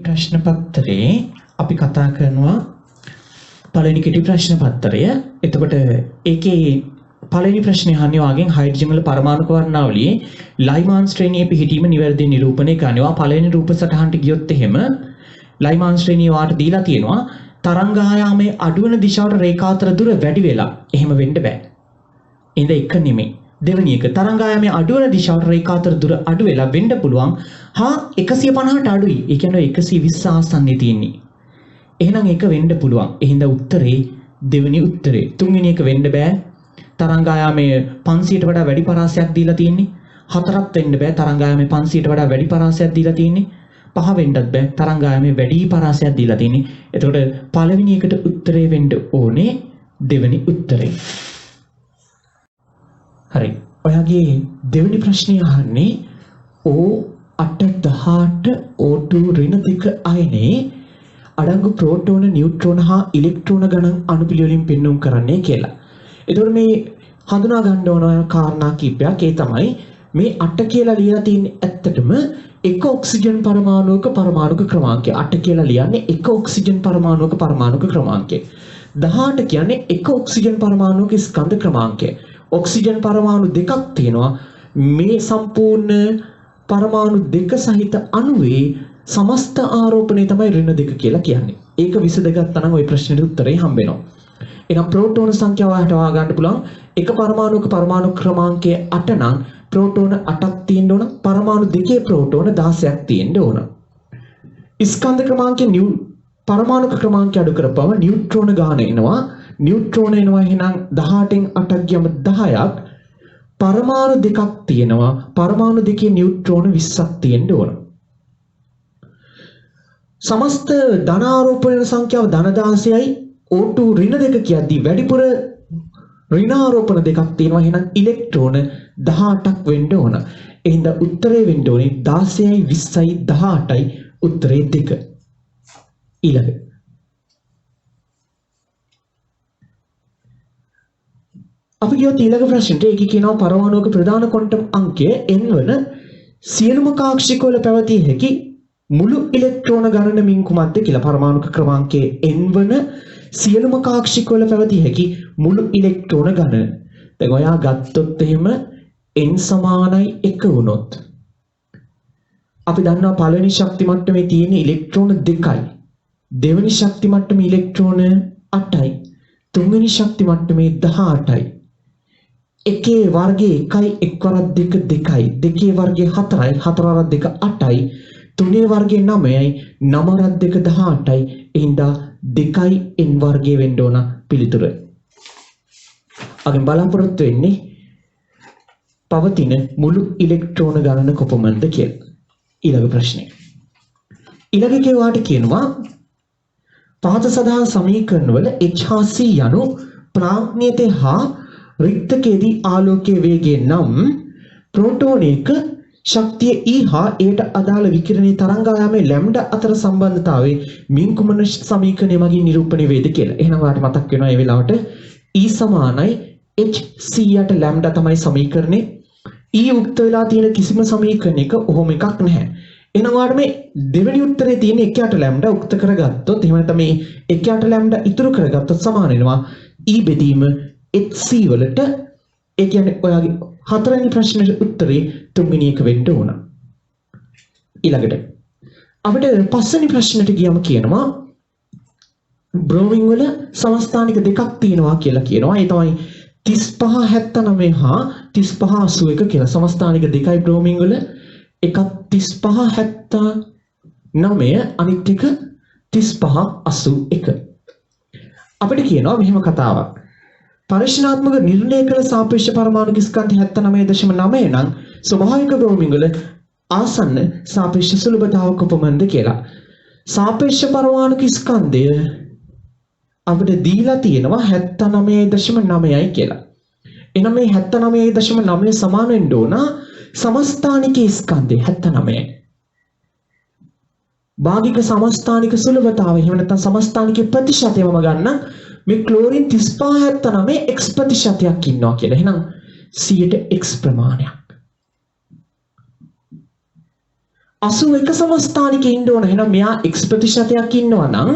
ප්‍රශ්න පත්‍රයේ අපි කතා කරනවා පළවෙනි කෙටි ප්‍රශ්න පත්‍රය. එතකොට ඒකේ පළවෙනි ප්‍රශ්නේ අහන්නේ වාගෙන් හයිඩ්‍රජන් වල පරමාණු වර්ණාවලියේ ලයිමාන් ශ්‍රේණියේ පිහිටීම නිවැරදි නිරූපණය කරනවා. පළවෙනි රූප සටහනට ගියොත් එහෙම ලයිමාන් ශ්‍රේණිය වාට දීලා තියෙනවා තරංග ආයාමයේ අඩුවන දිශාවට රේඛාතර දුර වැඩි වෙලා. එහෙම වෙන්න බෑ. ඉඳ එක නෙමෙයි. දෙවෙනි එක තරංග ආයාමයේ අඩුවන දිශාවට රේඛාතර දුර අඩු වෙලා වෙන්න පුළුවන්. හා 150ට අඩුයි. ඒ කියන්නේ 120 ආසන්නයේ තියෙන්නේ. එහෙනම් ඒක වෙන්න පුළුවන්. එහෙනම් උත්තරේ දෙවෙනි උත්තරේ. තුන්වෙනි එක වෙන්න බෑ. තරංග ආයාමයේ 500ට වඩා වැඩි පරාසයක් දීලා තියෙන්නේ. හතරක් වෙන්න බෑ. තරංග ආයාමයේ 500ට වඩා වැඩි පරාසයක් දීලා තියෙන්නේ. පහ වෙන්නත් බෑ. තරංග ආයාමයේ වැඩි පරාසයක් දීලා තියෙන්නේ. එතකොට පළවෙනි එකට උත්තරේ වෙන්න ඕනේ දෙවෙනි උත්තරේ. හරි. ඔයාගේ දෙවෙනි ප්‍රශ්නේ අහන්නේ O818 O2 ඍණ 2 අයනේ අඩංගු ප්‍රෝටෝන, නියුට්‍රෝන හා ඉලෙක්ට්‍රෝන ගණන් අණුපිළිවෙලින් පෙන්වුම් කරන්නේ කියලා. එතකොට මේ හඳුනා ගන්න ඕන කාරණා කීපයක් ඒ තමයි මේ 8 කියලා ලියලා තියෙන්නේ ඇත්තටම එක ඔක්සිජන් පරමාණුවක ක්‍රමාංකය. 8 කියලා ලියන්නේ එක ඔක්සිජන් පරමාණුවක ක්‍රමාංකය. 18 කියන්නේ එක ඔක්සිජන් පරමාණුවක ස්කන්ධ ක්‍රමාංකය. ඔක්සිජන් පරමාණු දෙකක් තියෙනවා. මේ සම්පූර්ණ පරමාණු දෙක සහිත අණුවේ සමස්ත ආරෝපණය තමයි ඍණ 2 කියලා කියන්නේ. ඒක විසඳගත්තා නම් ওই ප්‍රශ්නෙට උත්තරේ හම්බ වෙනවා. එහෙනම් ප්‍රෝටෝන සංඛ්‍යාව හොයා ගන්න පුළුවන්. එක පරමාණුක පරමාණු ක්‍රමාංකය 8 නම් ප්‍රෝටෝන 8ක් තියෙන්න ඕන. පරමාණු දෙකේ ප්‍රෝටෝන 16ක් තියෙන්න ඕන. ස්කන්ධ ක්‍රමාංකය පරමාණුක ක්‍රමාංකය අඩු කරපුවම නියුට්‍රෝන ගාන එනවා. නියුට්‍රෝන එනවා එහෙනම් 18න් 8ක් ගියම 10ක්. පරමාණු දෙකක් තියෙනවා. පරමාණු දෙකේ නියුට්‍රෝන 20ක් තියෙන්න ඕන. සමස්ත ධන ආරෝපණ සංඛ්‍යාව ධන 16යි O2 ඍණ 2 කියද්දී වැඩිපුර ඍණ ආරෝපණ දෙකක් තියෙනවා. එහෙනම් ඉලෙක්ට්‍රෝන 18ක් වෙන්න ඕන. එහෙනම් උත්තරේ වෙන්න ඕනේ 16යි 20යි 18යි උත්තරේ 2. ඊළඟ අපි කියොත් ඊළඟ ප්‍රශ්නෙට ඒකේ කියනවා පරමාණුක ප්‍රධාන ක්වොන්ටම් අංකය n වන සියලුම කාක්ෂික වල පැවතිය හැකි මුළු ඉලෙක්ට්‍රෝන ගණන මින් කුමක්ද කියලා. පරමාණුක ක්‍රමාංකයේ n වන සියලුම කාක්ෂික වල පැවතිය හැකි මුළු ඉලෙක්ට්‍රෝන ගණන. දැන් ඔයා ගත්තොත් එහෙම n සමානයි 1 වුණොත් අපි දන්නවා පළවෙනි ශක්ති මට්ටමේ තියෙන ඉලෙක්ට්‍රෝන 2යි. දෙවෙනි ශක්ති මට්ටමේ ඉලෙක්ට්‍රෝන 8යි. තුන්වෙනි ශක්ති මට්ටමේ 18යි. එකේ වර්ගයේ 1යි, එක් වරක් 2 2යි, දෙකේ වර්ගයේ 4යි, 4 වරක් 2 8යි, තුනේ වර්ගයේ 9යි, 9 වරක් 2 18යි. එහෙනම් 2යි n වර්ගයේ වෙන්න ඕන පිළිතුර. අගින් බලාපොරොත්තු වෙන්නේ පවතින මුළු ඉලෙක්ට්‍රෝන ගණන කොපමණද කියලා. ඊළඟ ප්‍රශ්නේ. ඊළඟ කේවාට කියනවා පහත සඳහන් සමීකරණ වල h හා c යනු ප්‍රාග්ඥිතේ හා රික්තකයේදී ආලෝකයේ වේගය නම් ප්‍රෝටෝනයක ශක්තිය E හා එයට අදාළ විකිරණයේ තරංග ආයාමයේ ලැම්ඩා අතර සම්බන්ධතාවයේ මින් කුමන සමීකරණය මගින් නිරූපණය වේද කියලා. එහෙනම් ඔයාලට මතක් වෙනවා මේ වෙලාවට E සමානයි h c යට ලැම්ඩා තමයි සමීකරණේ. E උක්ත වෙලා තියෙන කිසිම සමීකරණයක ඔහොම එකක් නැහැ. එහෙනම් ඔයාලට මේ දෙවෙනි උත්තරේ තියෙන 1යට ලැම්ඩා උක්ත කරගත්තොත් එහෙම නැත්නම් මේ 1යට ලැම්ඩා ඉතුරු කරගත්තොත් සමාන වෙනවා E බෙදීම hc වලට. ඒ කියන්නේ ඔයාගේ හතරවෙනි ප්‍රශ්නෙට උත්තරේ තුන්වෙනි එක වෙන්න ඕන. ඊළඟට අපිට පස්වෙනි ප්‍රශ්නෙට ගියම කියනවා බ්‍රෝමින් වල සමස්ථානික දෙකක් තියෙනවා කියලා කියනවා. ඒ තමයි 3579 හා 3581 කියලා. සමස්ථානික දෙකයි බ්‍රෝමින් වල. එකක් 3579 අනිත් එක 3581. අපිට කියනවා මෙහෙම කතාවක්. පරිශනාත්මක නිර්ණය කළ සාපේක්ෂ පරමාණු ස්කන්ධ 79.9 නම් ස්වභාවික බ්‍රෝමින් වල ආසන්න සාපේක්ෂ සුලභතාව කොපමණද කියලා. සාපේක්ෂ පරමාණු ස්කන්ධය අපිට දීලා තියෙනවා 79.9යි කියලා. එහෙනම් මේ 79.9 සමාන වෙන්න ඕන සමස්ථානික ස්කන්ධය 79යි. භාගික සමස්ථානික සුලභතාවය එහෙම නැත්නම් සමස්ථානික ප්‍රතිශතයම ගන්න මේ ක්ලෝරින් 3579 x ප්‍රතිශතයක් ඉන්නවා කියලා. එහෙනම් 100ට x ප්‍රමාණයක්. 81 සමස්ථානික ඉන්න ඕන. එහෙනම් මෙයා x ප්‍රතිශතයක් ඉන්නවා නම්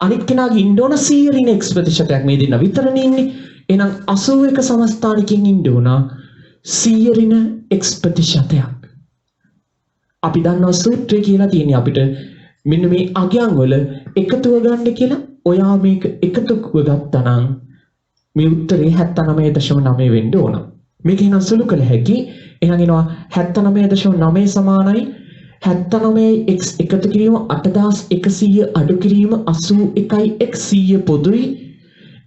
අනිත් කෙනාගේ ඉන්න ඕන 100 ඍණ x ප්‍රතිශතයක් මේ දෙන්න විතරනේ ඉන්නේ. එහෙනම් 81 සමස්ථානිකින් ඉන්න ඕන 100 ඍණ x ප්‍රතිශතයක්. අපි දන්නවා සූත්‍රය කියලා තියෙන්නේ අපිට මෙන්න මේ අගයන් වල එකතුව ගන්න කියලා. ඔයා මේක එකතුව ගත්තා නම් මේ උත්තරේ 79.9 වෙන්න ඕන. මේක එහෙනම් සුළු කළ හැකි. එහෙනම් එනවා 79.9 සමානයි 79x එකතු කිරීම 8100 අඩු කිරීම 81x 100 පොදුයි.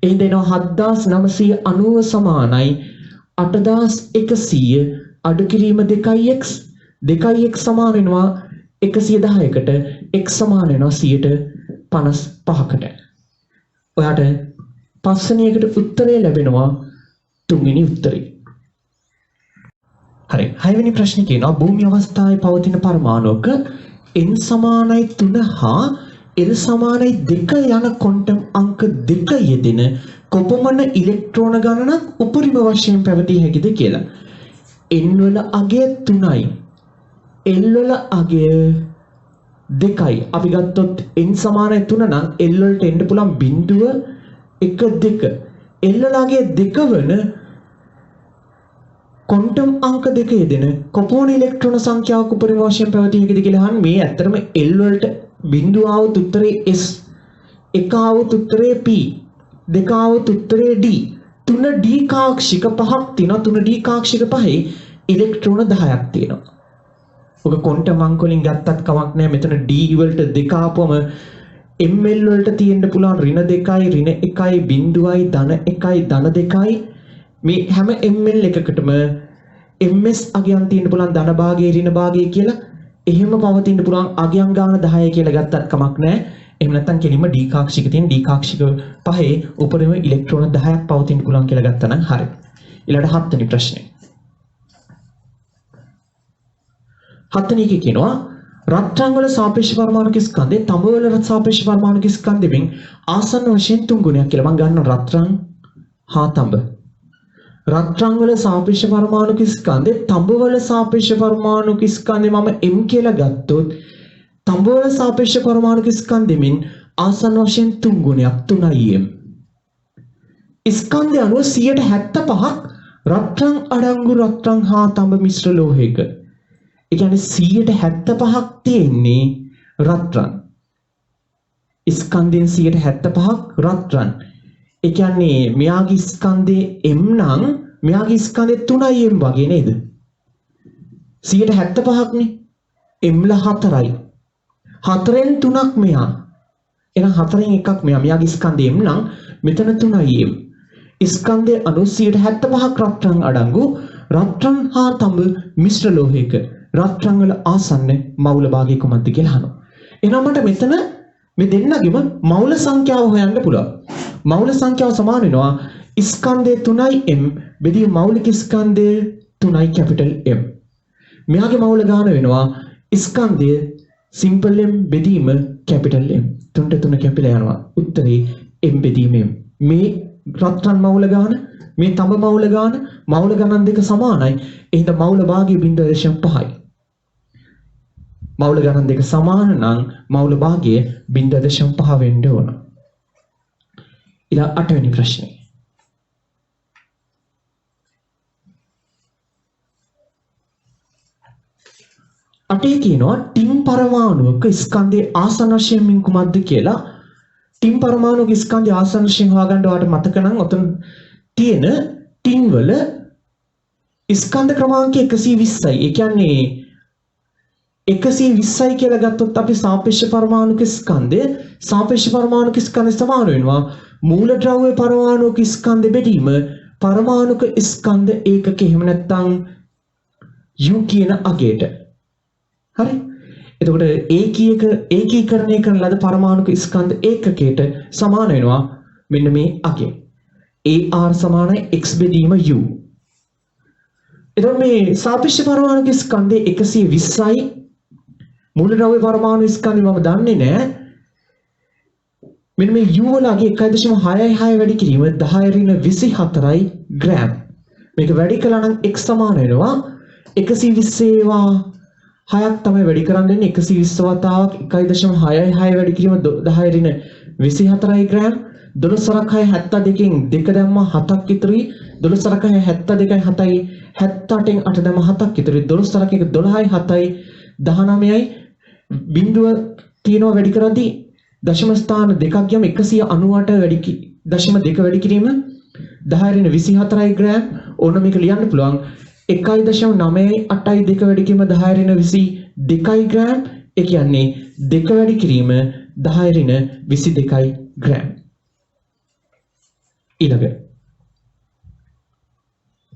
එහෙනම් එනවා 7990 සමානයි 8100 අඩු කිරීම 2x 2x සමාන වෙනවා 110කට x සමාන වෙනවා 155කට. ඔයාට පස්වෙනි එකට උත්තරේ ලැබෙනවා තුන්වෙනි උත්තරේ. හරි. හයවෙනි ප්‍රශ්නේ කියනවා භූමි අවස්ථාවේ පවතින පරමාණුක n සමානයි 3 හා l සමානයි 2 යන ක්වොන්ටම් අංක 2 යෙදෙන කොපමණ ඉලෙක්ට්‍රෝන ගණනක් උපරිම වශයෙන් පැවතිය හැකිද කියලා. n වල අගය 3යි. l වල අගය 2යි. අපි ගත්තොත් n සමානයි 3 නම් l වලට එන්න පුළුවන් බිඳුව 1 2. l වල අගය 2 වන ක්වොන්ටම් අංක 2 යෙදෙන කොපමණ ඉලෙක්ට්‍රෝන සංඛ්‍යාවක් උපරිම වශයෙන් පැවතිය හැකිද කියලා අහන්නේ. මේ ඇත්තටම l වලට බිඳුව આવුත් උත්තරේ s, 1 આવුත් උත්තරේ p, 2 આવුත් උත්තරේ d, 3 d කාක්ෂික 5ක් තියෙනවා. 3 d කාක්ෂික 5ේ ඉලෙක්ට්‍රෝන 10ක් තියෙනවා. ඔක ක්වොන්ටම් අංක වලින් ගත්තත් කමක් නැහැ. මෙතන d වලට 2 ආපුවම ml වලට තියෙන්න පුළුවන් ඍණ 2යි, ඍණ 1යි, බිඳුවයි, ධන 1යි, ධන 2යි. මේ හැම ml එකකටම ms අගයන් තියෙන්න පුළුවන් ධන භාගයේ ඍණ භාගයේ කියලා. එහෙම පවතින්න පුළුවන් අගයන් ගාන 10 කියලා ගත්තත් කමක් නැහැ. එහෙම නැත්නම් කෙලින්ම d කාක්ෂික තියෙන d කාක්ෂික 5ේ උපරිම ඉලෙක්ට්‍රෝන 10ක් පවතින්න පුළුවන් කියලා ගත්තා නම් හරි. ඊළඟට 7 වෙනි ප්‍රශ්නේ. 7 වෙනි එකේ කියනවා රත්රන් වල සාපේක්ෂ පරමාණුක ස්කන්ධය තඹ වල සාපේක්ෂ පරමාණුක ස්කන්ධයෙන් ආසන්න වශයෙන් 3 ගුණයක් කියලා. මම ගන්න රත්රන් හා තඹ. රත්රන් වල සාපේක්ෂ පරමාණුක ස්කන්ධය තඹ වල සාපේක්ෂ පරමාණුක ස්කන්ධය මම m කියලා ගත්තොත් තඹ වල සාපේක්ෂ පරමාණුක ස්කන්ධෙමින් ආසන්න වශයෙන් 3 ගුණයක් 3යි m. ස්කන්ධය අනුව 75ක් රත්රන් අඩංගු රත්රන් හා තඹ මිශ්‍ර ලෝහයක. ඒ කියන්නේ 75ක් තියෙන්නේ රත්රන්. ස්කන්ධයෙන් 75ක් රත්රන්. ඒ කියන්නේ මෙයාගේ ස්කන්ධේ m නම් මෙයාගේ ස්කන්ධේ 3යි m වගේ නේද? 75ක්නේ. m ල 4යි. 4න් 3ක් මෙයා. එහෙනම් 4න් එකක් මෙයා. මෙයාගේ ස්කන්ධේ m නම් මෙතන 3යි m. ස්කන්ධයේ අනු 75ක් රත්රන් අඩංගු රත්රන් හා තඹ මිශ්‍ර ලෝහයක රත්රන් වල ආසන්න මවුල භාගය කොහොමද කියලා අහනවා. එහෙනම් මට මෙතන මේ දෙන්නගෙම මවුල සංඛ්‍යාව හොයන්න පුළුවන්. මවුල සංඛ්‍යාව සමාන වෙනවා ස්කන්ධයේ 3යි m බෙදී මෞලික ස්කන්ධයේ 3යි කැපිටල් m. මෙයාගේ මවුල ගාන වෙනවා ස්කන්ධයේ සිම්පල් m බෙදීම කැපිටල් m. 3ට 3 කැපිලා යනවා. උත්තරේ m බෙදීම m. මේ රත්රන් මවුල ගාන මේ තඹ මවුල ගාන මවුල ගණන් දෙක සමානයි. එහෙනම් මවුල භාගයේ 0.5යි. මවුල ගණන් දෙක සමාන නම් මවුල භාගයේ 0.5 වෙන්න ඕන. ඊළඟ 8 වෙනි ප්‍රශ්නේ. අටේ කියනවා ටින් පරමාණුක ස්කන්ධයේ ආසන්න වශයෙන් කුමක්ද කියලා. ටින් පරමාණුක ස්කන්ධයේ ආසන්න වශයෙන් හොයාගන්න ඔයාලට මතක නම් ඔතන තියෙන ටින් වල ස්කන්ධ ක්‍රමාංකය 120යි. ඒ කියන්නේ 120යි කියලා ගත්තොත් අපි සාපේක්ෂ පරමාණුක ස්කන්ධය සමාන වෙනවා මූලද්‍රව්‍ය පරමාණුක ස්කන්ධ බෙදීම පරමාණුක ස්කන්ධ ඒකක එහෙම නැත්නම් u කියන අගයට. හරි. එතකොට ඒකීකරණය කරන ලද පරමාණුක ස්කන්ධ ඒකකයට සමාන වෙනවා මෙන්න මේ අගය. AR සමානයි x බෙදීම u. එතකොට මේ සාපේක්ෂ පරමාණුක ස්කන්ධය 120යි. මූලද්‍රව්‍ය පරමාණු ස්කන්ධය මම දන්නේ නැහැ. මෙන්න මේ u වල අගය 1.66 වැඩි කිරීම 10^24යි ග්‍රෑම්. මේක වැඩි කළා නම් x සමාන වෙනවා 120 ඒවා 6ක් තමයි වැඩි කරන්න දෙන්නේ 120 වතාවක් 1.66 වැඩි කිරීම 10 ඍණ 24 ග්‍රෑම් 12 වරක් 6 72කින් 2 දැම්ම 7ක් ඉතුරුයි 12 වරක් 6 72යි 7යි 78න් 8 දැම්ම 7ක් ඉතුරුයි 12 වරක් 1 12යි 7යි 19යි බිඳුව තියෙනවා වැඩි කරද්දී දශම ස්ථාන දෙකක් ගියම 198 වැඩි දශම 2 වැඩි කිරීම 10 ඍණ 24යි ග්‍රෑම් ඕන මේක ලියන්න පුළුවන් 1.98යි 2 වැඩි කිරීම 10 ඍණ 22යි ග්‍රෑම් ඒ කියන්නේ 2 වැඩි කිරීම 10 ඍණ 22යි ග්‍රෑම් ඊළඟ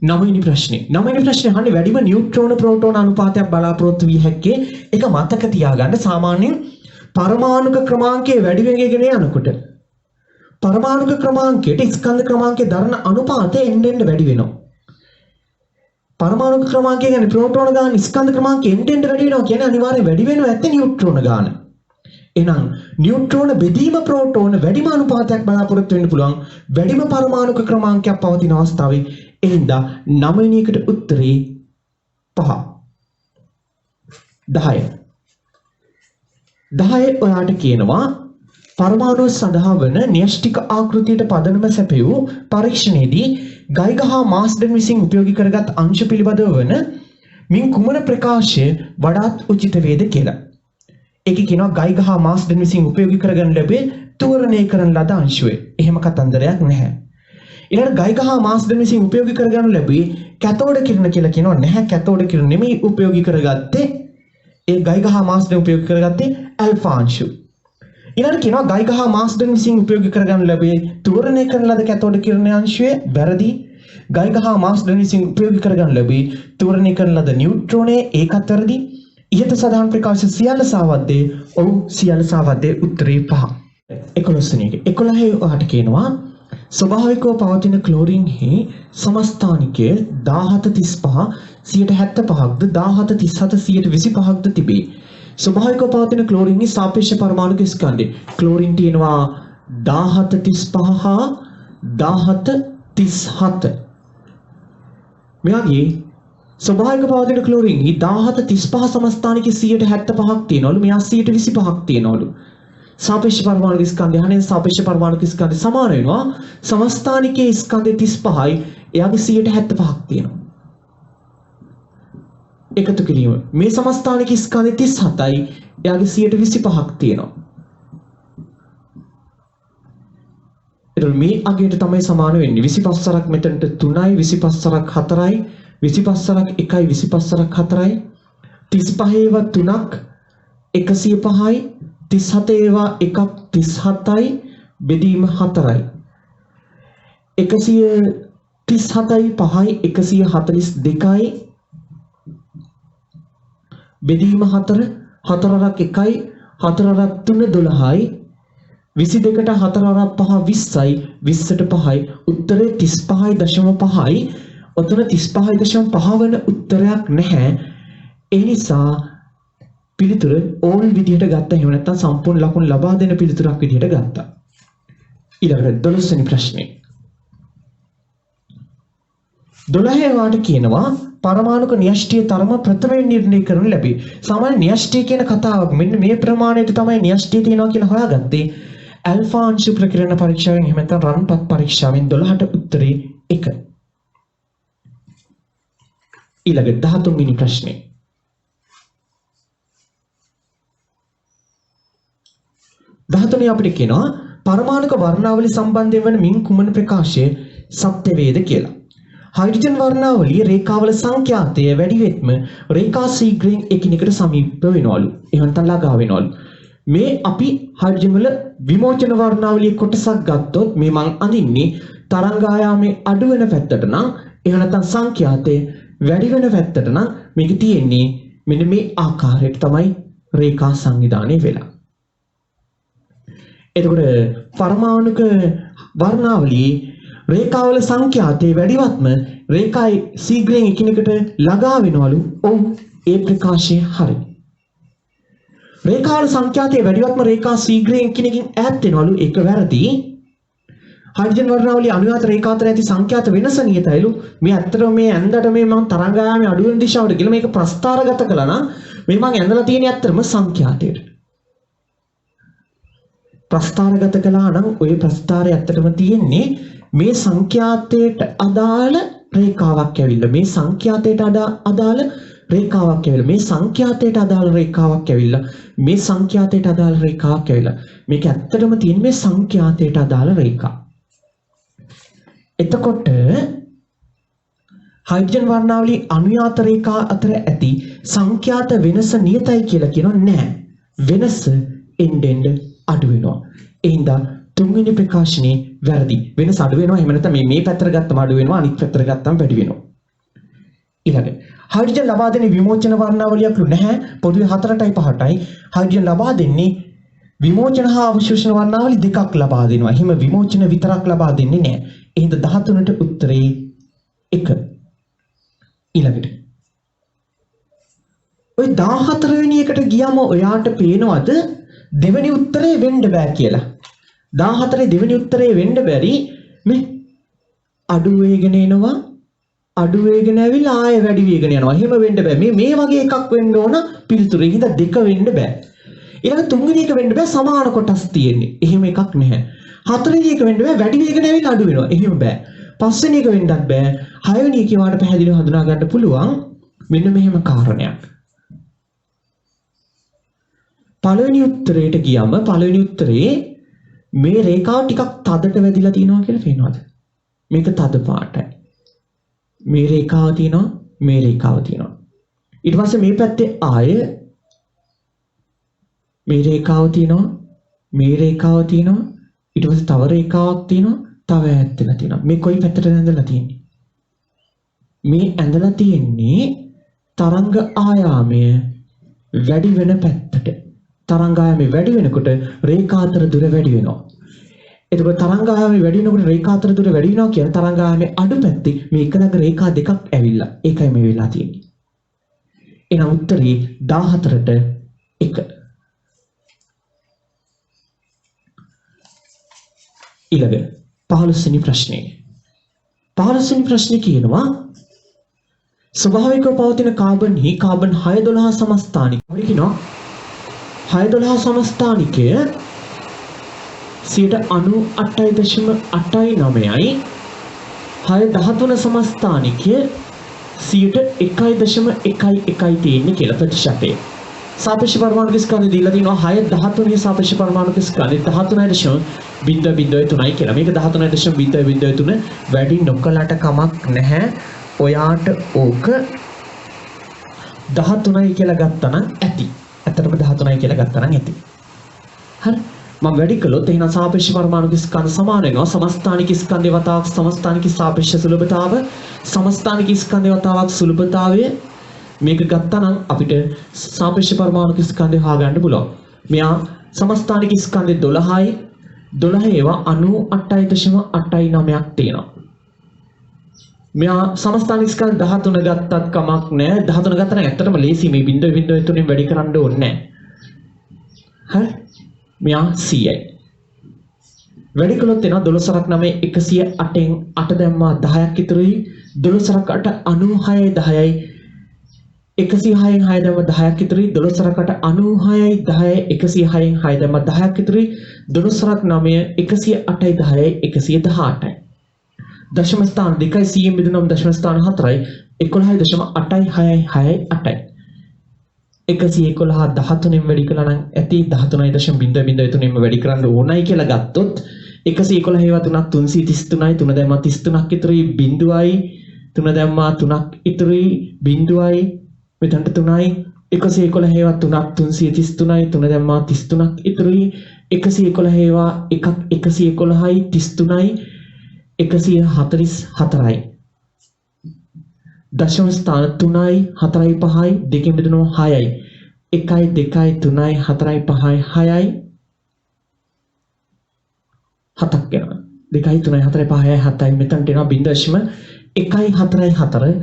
9වෙනි ප්‍රශ්නේ අහන්නේ වැඩිම නියුට්‍රෝන ප්‍රෝටෝන අනුපාතයක් බලාපොරොත්තු වී හැක්කේ ඒක මතක තියාගන්න සාමාන්‍යයෙන් පරමාණුක ක්‍රමාංකයේ වැඩි වෙගෙන යනකොට පරමාණුක ක්‍රමාංකයට ස්කන්ධ ක්‍රමාංකයේ දරන අනුපාතය එන්න වැඩි වෙනවා. පරමාණුක ක්‍රමාංකය කියන්නේ ප්‍රෝටෝන ගාන ස්කන්ධ ක්‍රමාංකය එන්න වැඩි වෙනවා කියන්නේ අනිවාර්යෙන් වැඩි වෙනවා ඇත්තේ නියුට්‍රෝන ගාන. එහෙනම් නියුට්‍රෝන බෙදීම ප්‍රෝටෝන වැඩිම අනුපාතයක් බලාපොරොත්තු වෙන්න පුළුවන් වැඩිම පරමාණුක ක්‍රමාංකයක් පවතින අවස්ථාවේ එහෙනම් 9 වෙනි එකට උත්තරේ 5 10 ඔයාට කියනවා පරමාණු සඳහා වන න්‍යෂ්ටික ආකෘතියට පදනම සැපයූ පරීක්ෂණයේදී ගයිගර් හා මාස්ඩන් විසින් උපයෝගී කරගත් අංශ පිළිබඳව වන මින් කුමන ප්‍රකාශය වඩාත් උචිත වේද කියලා. ඒකේ කියනවා ගයිගර් හා මාස්ඩන් විසින් උපයෝගී කරගන්න ලැබේ තෝරණය කරන ලද අංශුවේ. එහෙම කතන්දරයක් නැහැ. ඊළඟ ගයිගර් හා මාස්ඩන් විසින් උපයෝගී කරගන්න ලැබේ කැතෝඩ කිරණ කියලා කියනවා. නැහැ කැතෝඩ කිරණ නෙමෙයි උපයෝගී කරගත්තේ ඒ ගයිගර් හා මාස්ඩන් උපයෝගී කරගත්තේ ඇල්ෆා අංශු. ඊළඟ කියනවා ගයිගර් හා මාස්ඩන් විසින් උපයෝගී කරගන්න ලැබේ තෝරණය කරන ලද කැතෝඩ කිරණ අංශුවේ වැරදි. ගයිගර් හා මාස්ඩන් විසින් උපයෝගී කරගන්න ලැබේ තෝරණය කරන ලද නියුට්‍රෝනයේ ඒකත් වැරදි. ඉහත සඳහන් ප්‍රකාශ සියල්ල සාවද්දේ ඔව් සියල්ල සාවද්දේ උත්තරේ 5. 11 වෙනි එක 11 ඔයාට කියනවා ස්වභාවිකව පවතින ක්ලෝරින්හි සමස්ථානිකය 1735 75ක්ද 1737 25ක්ද තිබේ. ස්වභාවිකව පවතින ක්ලෝරින්හි සාපේක්ෂ පරමාණුක ස්කන්ධය ක්ලෝරින් තියෙනවා 1735 හා 1737 මෙයාගේ ස්වභාවික පවතින ක්ලෝරින්හි 1735 සමස්ථානිකයේ 75ක් තියෙනවලු මෙයා 25ක් තියෙනවලු. सापेक्ष परमाणु स्कंदे हने सापेक्ष परमाणु स्कंदे समान වෙනවා समस्थानिकයේ ස්කන්ධය 35යි එයාගේ 75ක් තියෙනවා එකතු කිරීම මේ समस्थानिकයේ ස්කන්ධය 37යි එයාගේ 25ක් තියෙනවා එතකොට මේ අගයට තමයි සමාන වෙන්නේ 25 සරක් මෙතනට 3යි 25 සරක් 4යි 25 සරක් 1යි 25 සරක් 4යි 35 ඒවා 3ක් 105යි 37 ඒවා එකක් 37යි බෙදීම 4යි 137යි 5යි 142යි බෙදීම 4 4ක් 1යි 4ක් 3 12යි 22ට 4ක් 5 20යි 20ට 5යි උත්තරේ 35.5යි ඔතන 35.5 වෙන උත්තරයක් නැහැ ඒ නිසා පිළිතුර ඕල් විදිහට ගත්තා එහෙම නැත්නම් සම්පූර්ණ ලකුණු ලබා දෙන පිළිතුරක් විදිහට ගත්තා ඊළඟට 12 වෙනි ප්‍රශ්නේ 12 වාට කියනවා පරමාණුක න්‍යෂ්ටිය තරම ප්‍රථමයෙන් නිර්ණය කරනු ලැබේ සාමාන්‍ය න්‍යෂ්ටිය කියන කතාවක් මෙන්න මේ ප්‍රමාණයට තමයි න්‍යෂ්ටිය තියෙනවා කියලා හොයාගත්තේ ඇල්ෆා අංශු ප්‍රකිරණ පරීක්ෂාවෙන් එහෙම නැත්නම් රන්පත් පරීක්ෂාවෙන් 12ට උත්තරේ 1 ඊළඟ 13 වෙනි ප්‍රශ්නේ 13 අපිට කියනවා පරමාණුක වර්ණාවලි සම්බන්ධයෙන් වන මින් කුමන ප්‍රකාශය සත්‍ය වේද කියලා. හයිඩ්‍රජන් වර්ණාවලියේ රේඛාවල සංඛ්‍යාතය වැඩි වෙත්ම රේඛා ශීඝ්‍රයෙන් එකිනෙකට සමීප වෙනවලු. එහෙම නැත්නම් ළඟා වෙනවලු. මේ අපි හයිඩ්‍රජන් වල විමෝචන වර්ණාවලියේ කොටසක් ගත්තොත් මේ මං අඳින්නේ තරංග ආයාමයේ අඩු වෙන පැත්තට නම් එහෙම නැත්නම් සංඛ්‍යාතය වැඩි වෙන පැත්තට නම් මේක තියෙන්නේ මෙන්න මේ ආකාරයට තමයි රේඛා සංවිධානය වෙලා. එතකොට පරමාණුක වර්ණාවලියේ රේඛාවල සංඛ්‍යාතයේ වැඩිවත්ම රේඛායි ශීඝ්‍රයෙන් එකිනෙකට ළඟා වෙනවලු. ඔව් ඒ ප්‍රකාශය හරි. රේඛාවල සංඛ්‍යාතයේ වැඩිවත්ම රේඛා ශීඝ්‍රයෙන් එකිනෙකින් ඈත් වෙනවලු. ඒක වැරදි. හයිඩ්‍රජන් වර්ණාවලියේ අනුයාත රේඛා අතර ඇති සංඛ්‍යාත වෙනස නියතයිලු. මේ ඇත්තටම මේ ඇඳට මේ මම තරංගායාමයේ අඩු වෙන දිශාවට ගිහලා මේක ප්‍රස්ථාරගත කළා නම් මේ මම ඇඳලා තියෙන ඇත්තම සංඛ්‍යාතයට. ප්‍රස්ථාරගත කළා නම් ওই ප්‍රස්ථාරය ඇත්තටම තියෙන්නේ මේ සංඛ්‍යාතයට අදාළ රේඛාවක් ඇවිල්ලා මේ සංඛ්‍යාතයට අදාළ රේඛාවක් ඇවිල්ලා මේ සංඛ්‍යාතයට අදාළ රේඛාවක් ඇවිල්ලා මේ සංඛ්‍යාතයට අදාළ රේඛාවක් ඇවිල්ලා මේක ඇත්තටම තියෙන මේ සංඛ්‍යාතයට අදාළ රේඛා. එතකොට හයිඩ්‍රජන් වර්ණාවලි අනුයාත රේඛා අතර ඇති සංඛ්‍යාත වෙනස නියතයි කියලා කියනවා නෑ. වෙනස එන්න අඩු වෙනවා. එහෙනම් තුන්වෙනි ප්‍රකාශනයේ වැරදි. වෙනස අඩු වෙනවා. එහෙම නැත්නම් මේ පැත්තට ගත්තම අඩු වෙනවා. අනිත් පැත්තට ගත්තම වැඩි වෙනවා. ඊළඟ හයිඩ්‍රජන් ලබා දෙන විමෝචන වර්ණාවලියක් නැහැ. පොදුවේ 4ටයි 5ටයි. හයිඩ්‍රජන් ලබා දෙන්නේ විමෝචන හා අවශෝෂණ වර්ණාවලි දෙකක් ලබා දෙනවා. එහෙම විමෝචන විතරක් ලබා දෙන්නේ නැහැ. එහෙනම් 13ට උත්තරේ 1. ඊළඟට ඔය 14 වෙනි එකට ගියාම ඔයාට පේනවද දෙවෙනි උත්තරේ වෙන්න බෑ කියලා. 14 දෙවෙනි උත්තරේ වෙන්න බැරි මේ අඩු වේගන එනවා අඩු වේගන ඇවිල්ලා ආයෙ වැඩි වේගන යනවා. එහෙම වෙන්න බෑ. මේ වගේ එකක් වෙන්න ඕන පිළිතුරේ. හින්දා දෙක වෙන්න බෑ. ඊළඟ තුන්වෙනි එක වෙන්න බෑ සමාන කොටස් තියෙන්නේ. එහෙම එකක් නැහැ. හතරවෙනි එක වෙන්න බෑ වැඩි වේගන ඇවිල්ලා අඩු වෙනවා. එහෙම බෑ. පස්වෙනි එක වෙන්නත් බෑ. හයවෙනි එකේ වාට පැහැදිලිව හඳුනා ගන්න පුළුවන් මෙන්න මෙහෙම කාරණයක්. පළවෙනි උත්තරයට ගියම පළවෙනි උත්තරේ මේ රේඛාව ටිකක් තදට වැදිලා තියෙනවා කියලා පේනවද? මේක තද පාටයි. මේ රේඛාව තියෙනවා මේ රේඛාව තියෙනවා. ඊට පස්සේ මේ පැත්තේ ආය මේ රේඛාව තියෙනවා මේ රේඛාව තියෙනවා ඊට පස්සේ තව රේඛාවක් තියෙනවා තව ඈත් වෙලා තියෙනවා. මේ කොයි පැත්තටද ඇඳලා තියෙන්නේ? මේ ඇඳලා තියෙන්නේ තරංග ආයාමය වැඩි වෙන පැත්තට. තරංග ආයාමය වැඩි වෙනකොට රේඛා අතර දුර වැඩි වෙනවා. එතකොට තරංග ආයාමය වැඩි වෙනකොට රේඛා අතර දුර වැඩි වෙනවා කියන තරංග ආයාමයේ අඩු පැත්තේ මේ එක ළඟ රේඛා දෙකක් ඇවිල්ලා. ඒකයි මේ වෙලා තියෙන්නේ. එහෙනම් උත්තරේ 14ට 1. ඊළඟ 15 වෙනි ප්‍රශ්නේ. 15 වෙනි ප්‍රශ්නේ කියනවා ස්වභාවිකව පවතින කාබන්හි කාබන් 612 සමස්ථානික. අපි කියනවා 612 සමස්ථානිකය 98.89යි 613 සමස්ථානිකය 1.1.1යි තියෙන්නේ කියලා ප්‍රතිශතය. සාපේක්ෂ පරමාණු ස්කන්ධය දීලා තිනවා 6.13 සාපේක්ෂ පරමාණු ස්කන්ධය 13.3යි කියලා. මේක 13.3 වැඩි නොකලට කමක් නැහැ. ඔයාට ඕක 13යි කියලා ගත්තා නම් ඇති. ඇත්තටම 13යි කියලා ගත්තා නම් ඇති. හරි. මම වැඩි කළොත් එහෙනම් සාපේක්ෂ පරමාණු ස්කන්ධ සමාන වෙනවා. සමස්ථානික ස්කන්ධේ වතාවක් සමස්ථානික සාපේක්ෂ සුලභතාව සමස්ථානික ස්කන්ධේ වතාවක් සුලභතාවය මේක ගත්තා නම් අපිට සාපේක්ෂ පරමාණු ස්කන්ධය හොයාගන්න පුළුවන්. මෙයා සමස්ථානික ස්කන්ධේ 12යි 12 ඒවා 98.89ක් තියෙනවා. මෙයා සමස්ථානික ස්කන්ධ 13 ගත්තත් කමක් නැහැ. 13 ගත්තා නම් ඇත්තටම ලේසි මේ 0.03 වැඩි කරන්න ඕනේ නැහැ. හරි. මෙයා 100යි. වැඩි කළොත් එනවා 12ක් 9 108න් 8 දැම්මා 10ක් ඉතුරුයි. 12ක් 8 96යි 10යි 106න් 6 දැම්මා 10ක් ඉතුරුයි. 12ක් 8 96යි 10යි 106න් 6 දැම්මා 10ක් ඉතුරුයි. 12ක් 9 108යි 10යි 118යි. දශම ස්ථාන 2යි 100න් බෙදුනම දශම ස්ථාන 4යි 11.8යි 6යි 6යි 8යි 111 13න් වැඩි කළා නම් ඇති 13.003න් වැඩි කරන්න ඕනයි කියලා ගත්තොත් 111 ඒවා 3ක් 333යි 3 දැම්මා 33ක් ඉතුරුයි බිඳුවයි 3 දැම්මා 3ක් ඉතුරුයි බිඳුවයි මෙතනට 3යි 111 ඒවා 3ක් 333යි 3 දැම්මා 33ක් ඉතුරුයි 111 ඒවා 1ක් 111යි 33යි 144යි දශම ස්ථාන 3යි 4යි 5යි දෙකෙන් බෙදෙනවා 6යි 1යි 2යි 3යි 4යි 5යි 6යි 7ක් වෙනවා 2යි 3යි 4යි 5යි 7යි මෙතනට එනවා 0.1යි 4යි 4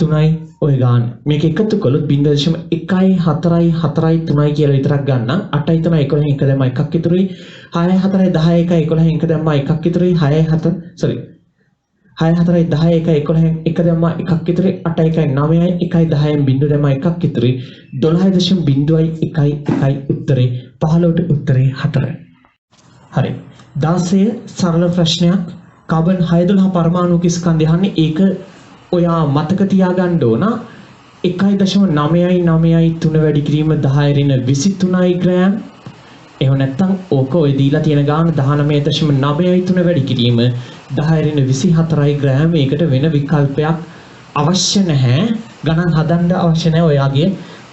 3යි ඔය ගන්න මේක එකතු කළොත් 0.1යි 4යි 4යි 3යි කියලා විතරක් ගන්න 8යි 3යි 11න් 1 දැම්මා එකක් ඉතුරුයි 6යි 4යි 10යි 1යි 11න් 1 දැම්මා එකක් ඉතුරුයි 6යි 4 sorry 6 4යි 10 1යි 11න් 1 දැම්මා එකක් ඉතුරුයි 8 1යි 9යි 1යි 10න් බිංදුව දැම්මා එකක් ඉතුරුයි 12.0.1යි උත්තරේ 15ට උත්තරේ 4. හරි 16 සරල ප්‍රශ්නයක් කාබන් 612 පරමාණුක ස්කන්ධය අහන්නේ ඒක ඔයා මතක තියාගන්න ඕන 1.993 වැඩි කිරීම 10 ඍණ 23යි ග්‍රෑම්. එහෙම නැත්නම් ඕක ඔය දීලා තියෙන ගාන 19.993 වැඩි කිරීම 10 ඍණ 24යි ග්‍රෑම්. ඒකට වෙන විකල්පයක් අවශ්‍ය නැහැ. ගණන් හදන්න අවශ්‍ය නැහැ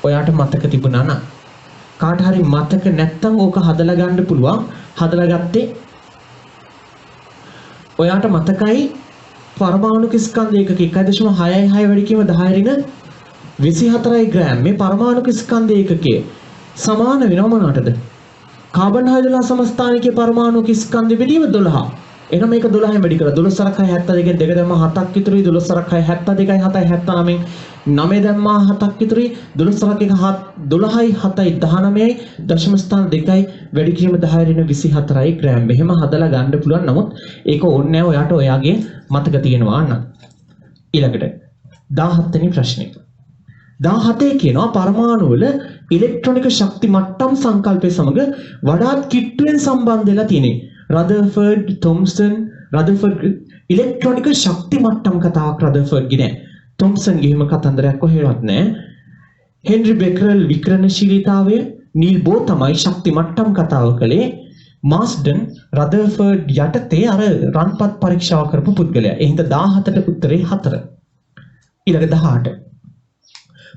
ඔයාට මතක තිබුණා නම්. කාට හරි මතක නැත්නම් ඕක හදලා ගන්න පුළුවන්. හදලා ගත්තේ ඔයාට මතකයි පරමාණුක ස්කන්ධයක 1.66 වැඩි කිරීම 10 ඍණ 24යි ග්‍රෑම්. මේ පරමාණුක ස්කන්ධ ඒකකයේ සමාන වෙනව මොනකටද? කාබන් 612 සමස්ථානිකයේ පරමාණුක ස්කන්ධ බෙදීම 12. එහෙනම් මේක 12න් වැඩි කරලා 12/72 2 දැම්මා 7ක් ඉතුරුයි 12/72යි 7යි 79න් 9 දැම්මා 7ක් ඉතුරුයි 12/1 7යි 19යි දශම ස්ථාන 2යි වැඩි කිරීම 10 ඍණ 24යි ග්‍රෑම්. මෙහෙම හදලා ගන්න පුළුවන්. නමුත් ඒක ඕනේ නැහැ ඔයාට ඔයාගේ මතක තියෙනවා නම්. ඊළඟට 17 වෙනි ප්‍රශ්නේ. 17 කියනවා පරමාණු වල ඉලෙක්ට්‍රොනික ශක්ති මට්ටම් සංකල්පය සමග වඩාත් කිට්ටුවෙන් සම්බන්ධ වෙලා තියෙන්නේ. රදර්ෆර්ඩ්, තොම්සන්, රදර්ෆර්ඩ් ඉලෙක්ට්‍රොනික ශක්ති මට්ටම් කතාවක් රදර්ෆර්ඩ්ගේ නෑ. තොම්සන්ගේ හිම කතන්දරයක් කොහෙවත් නෑ. හෙන්රි බෙකරල් විකිරණශීලීතාවය, නීල් බෝ තමයි ශක්ති මට්ටම් කතාව කළේ. මාස්ඩන් රදර්ෆර්ඩ් යටතේ අර රන්පත් පරීක්ෂාව කරපු පුද්ගලයා. එහෙනම් 17ට උත්තරේ 4. ඊළඟ 18